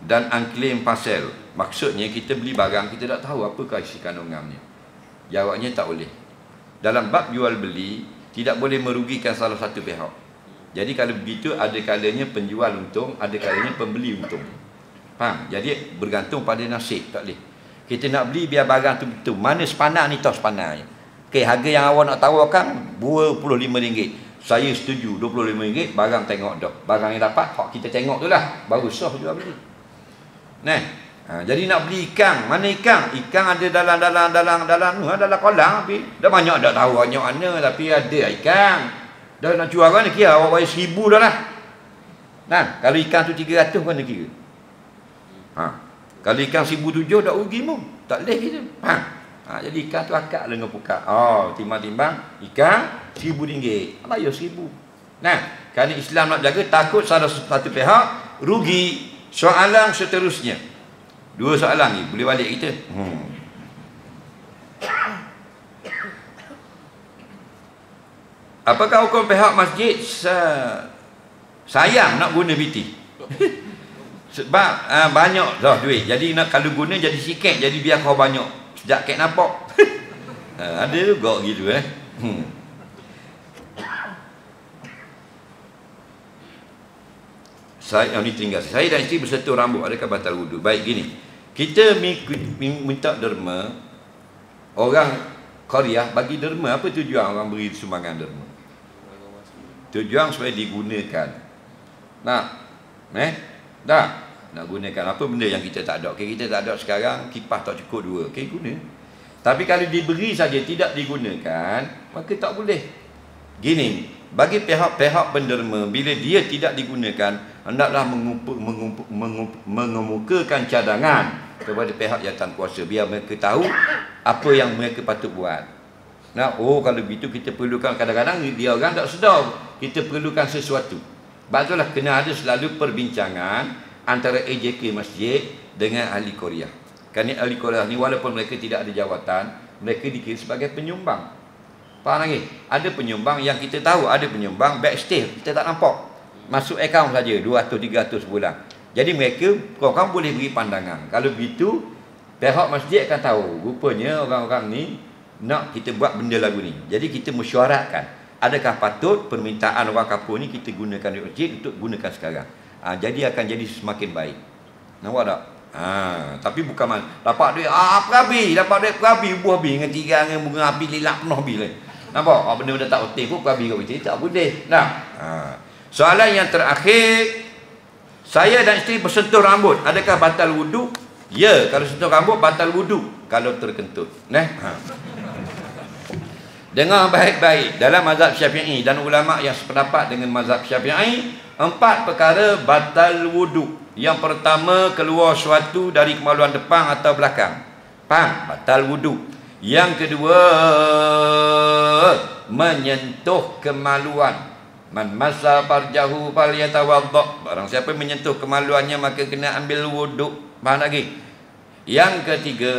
dan unclaimed parcel? Maksudnya kita beli barang, kita tak tahu apakah isi kandungannya. Jawabnya tak boleh. Dalam bab jual beli, tidak boleh merugikan salah satu pihak. Jadi kalau begitu, ada kalanya penjual untung, ada kalanya pembeli untung. Faham? Jadi bergantung pada nasib, tak boleh. Kita nak beli biar barang tu betul. Mana sepanak ni, tahu sepanaknya. Okey, harga yang awak nak tawarkan RM25. Saya setuju RM25, barang tengok dah. Barang yang dapat, hak kita tengok tu lah, baru sah jual beli. Jadi nak beli ikan, mana ikan? Ikan ada dalam kolam, tapi dah banyak dah tahu banyak mana, tapi ada ikan. Dah nak jual kan, kira awak bayar RM1,000 dah lah. Kalau ikan tu RM300 kan dia kira. Kalau ikan RM1,700 tak rugi pun. Tak boleh kita. Jadi ikan tu akak dengan pukat. Timbang-timbang ikan RM1,000. Bayar RM1,000. Kerana Islam nak jaga, takut salah satu pihak rugi. Soalan seterusnya. 2 soalan ni, boleh balik kita. Apakah hukum pihak masjid sayang nak guna BT? Sebab banyak dah duit. Jadi nak kalau guna jadi sikit, jadi biar kau banyak. Sejak kek nampak. Ada juga gitu Saya ni tinggal. Saya dan isteri bersentuh rambut, adakah batal wudu? Baik, gini. Kita minta derma, orang Korea bagi derma. Apa tujuan orang beri sumbangan derma? Tujuan supaya digunakan. Nak gunakan apa benda yang kita tak ada. Okay, kita tak ada sekarang, kipas tak cukup 2. Okay, guna. Tapi kalau diberi saja tidak digunakan, maka tak boleh. Gini, bagi pihak-pihak penderma, bila dia tidak digunakan, hendaklah mengemukakan cadangan kepada pihak jawatan kuasa, biar mereka tahu apa yang mereka patut buat. Kalau begitu kita perlukan, kadang-kadang dia orang tak sedar kita perlukan sesuatu. Sebab itulah kena ada selalu perbincangan antara AJK masjid dengan ahli Korea. Kerana ahli Korea ni walaupun mereka tidak ada jawatan, mereka dikira sebagai penyumbang. Faham lagi? Ada penyumbang yang kita tahu, ada penyumbang backstage, kita tak nampak. Masuk akaun saja 200-300 sebulan. Jadi mereka, korang boleh beri pandangan. Kalau begitu, pihak masjid akan tahu, rupanya orang-orang ni nak kita buat benda lagu ni. Jadi kita mesyuaratkan, adakah patut permintaan orang kampung ni kita gunakan di masjid untuk gunakan sekarang. Jadi akan jadi semakin baik. Nampak tak? Tapi bukan dapat duit dapat duit perabi, buah habis dengan tiga dengan bunga api lilak penuh habis lah. Nampak? Benda-benda tak penting pun perabi kat masjid tak boleh. Soalan yang terakhir, saya dan isteri bersentuh rambut, adakah batal wudu? Ya, kalau sentuh rambut batal wudu kalau terkentut. Dengar baik-baik, dalam mazhab Syafi'i dan ulama yang sependapat dengan mazhab Syafi'i, 4 perkara batal wudu. Yang pertama, keluar sesuatu dari kemaluan depan atau belakang. Faham? Batal wudu. Yang kedua, menyentuh kemaluan. Man massa farjahu falyatawadda. Barang siapa menyentuh kemaluannya maka kena ambil wudu. Faham lagi? Yang ketiga,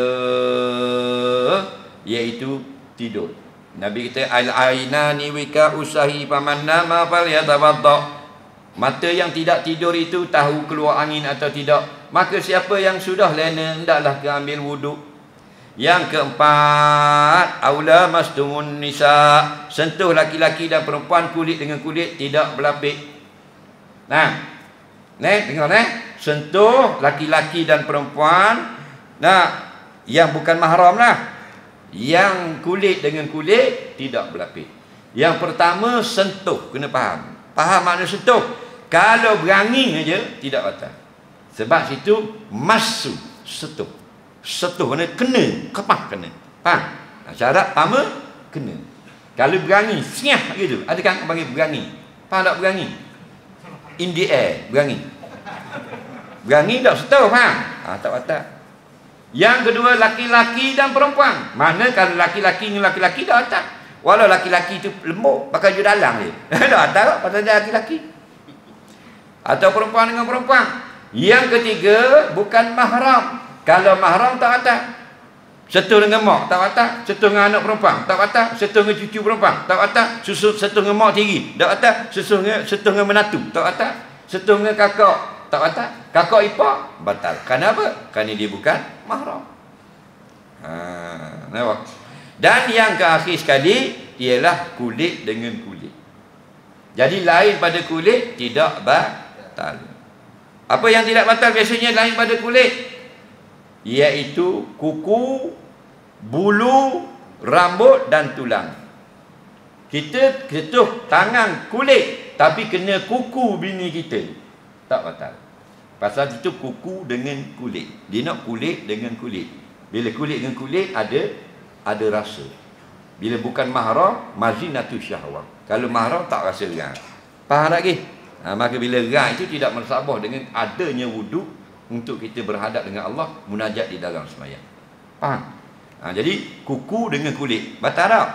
iaitu tidur. Nabi kata al-ainani wika usahi faman nama falyatawadda. Mata yang tidak tidur itu tahu keluar angin atau tidak, maka siapa yang sudah lena hendaklah ambil wuduk. Yang keempat, aula masdumun nisa, sentuh laki-laki dan perempuan kulit dengan kulit tidak berlapik. Nah, dengar sentuh laki-laki dan perempuan, nah, yang bukan mahram lah, yang kulit dengan kulit tidak berlapik. Yang pertama, sentuh, kena faham. Faham makna sentuh? Kalau berangin aja tidak batal. Sebab situ masu, sentuh. Sentuh kena, kepah kena. Faham? Syarat pertama kena. Kalau berangin, siap gitu. Ada kan panggil berangin? Faham tak berangin? In the air, berangin. Berangin tak sentuh, faham? Tak batal. Yang kedua, laki-laki dan perempuan. Mana kalau laki-laki dengan laki-laki tak batal. Walau laki-laki itu lembut, pakai baju dalam dia. Tak tahu pasal dia laki-laki. Atau perempuan dengan perempuan. Yang ketiga, bukan mahram. Kalau mahram tak batal. Sentuh dengan mak tak batal. Sentuh dengan anak perempuan tak batal. Sentuh dengan cucu perempuan tak batal. Sentuh dengan mak tiri tak batal. Sentuh dengan menatu tak batal. Sentuh dengan kakak tak batal. Kakak ipar batal. Kenapa? Kerana dia bukan mahram. Nampak? Dan yang terakhir sekali ialah kulit dengan kulit. Jadi lain pada kulit tidak batal. Apa yang tidak batal biasanya lain pada kulit? Iaitu kuku, bulu, rambut dan tulang. Kita ketuh tangan kulit tapi kena kuku bini kita, tak batal. Pasal itu kuku dengan kulit. Dia nak kulit dengan kulit. Bila kulit dengan kulit ada rasa. Bila bukan mahram, mazinatu syahwah. Kalau mahram tak rasa gerak. Faham tak lagi? Maka bila gerak itu tidak bersabah dengan adanya wuduk untuk kita berhadap dengan Allah, munajat di dalam sembahyang. Faham? Jadi kuku dengan kulit batal tak?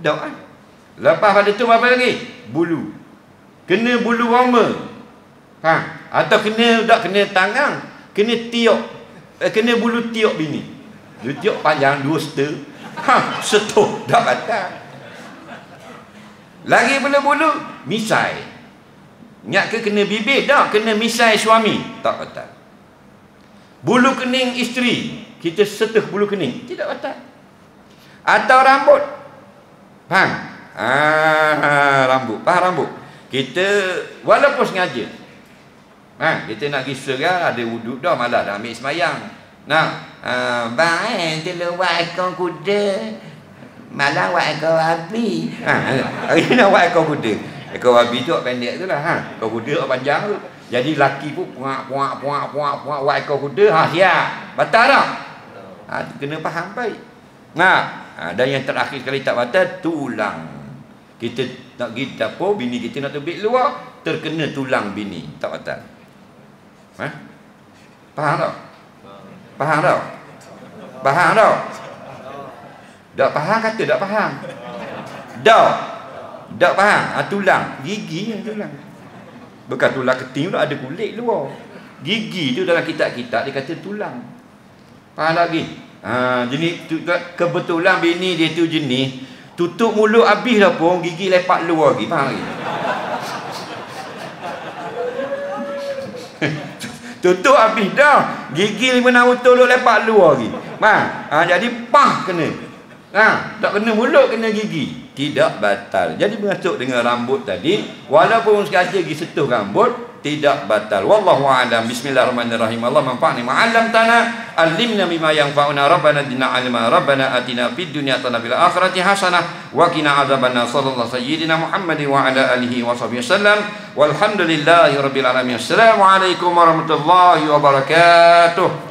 Tak kan? Lepas pada tu apa lagi? Bulu. Kena bulu roma. Faham? Atau kena tangan, kena tiok. Kena bulu tiok bini. Bulu tiok panjang 2 seter. Setuh tak batal. Lagi bulu-bulu misai. Ingat ke kena bibir? Tak, kena misai suami. Tak batal. Bulu kening isteri, kita setuh bulu kening, tidak batal. Atau rambut. Faham? Rambut. Faham rambut? Kita walaupun sengaja, kita nak pergi serah, ada wuduk dah, malah dah ambil semayang. Bang, tolong buat ekor kuda, malah buat ekor babi. Hari ni nak buat ekor kuda. Ekor babi tu pendek tu lah. Ekor kuda panjang tu. Jadi laki pun puak buat ekor kuda. Siap. Batal tak? Kena faham baik. Dan yang terakhir sekali tak batal, tulang. Kita nak pergi dapur, bini kita nak terbit luar, terkena tulang bini, tak batal. Faham tak? Faham tak? Faham tak? Tak faham kata tak faham. Tak faham. Tulang, gigi yang tulang. Bukan tulang keting tu ada kulit luar. Gigi tu dalam kitab-kitab dia kata tulang. Faham lagi? Jenis kebetulan bini dia tu jenis tutup mulut habis dah pun gigi lepak luar lagi. Faham lagi? Tutup habis dah, gigi 5-6 betul lepak luar lagi. Jadi kena. Tak kena mulut, kena gigi. Tidak batal. Jadi mengatuk dengan rambut tadi, walaupun sekali lagi sentuh rambut, tidak batal. Wallahu a'lam. Bismillahirrahmanirrahim. Allah manfa'ni ma'allamtana, allimna bima yanfa'una, rabbana zidna ilma, rabbana atina fid dunya hasanah fil akhirati hasanah wa qina adzabannar. Sallallahu sayyidina Muhammad wa ala alihi wa sahbihi wasallam. Walhamdulillahi rabbil alamin. Assalamualaikum warahmatullahi wabarakatuh.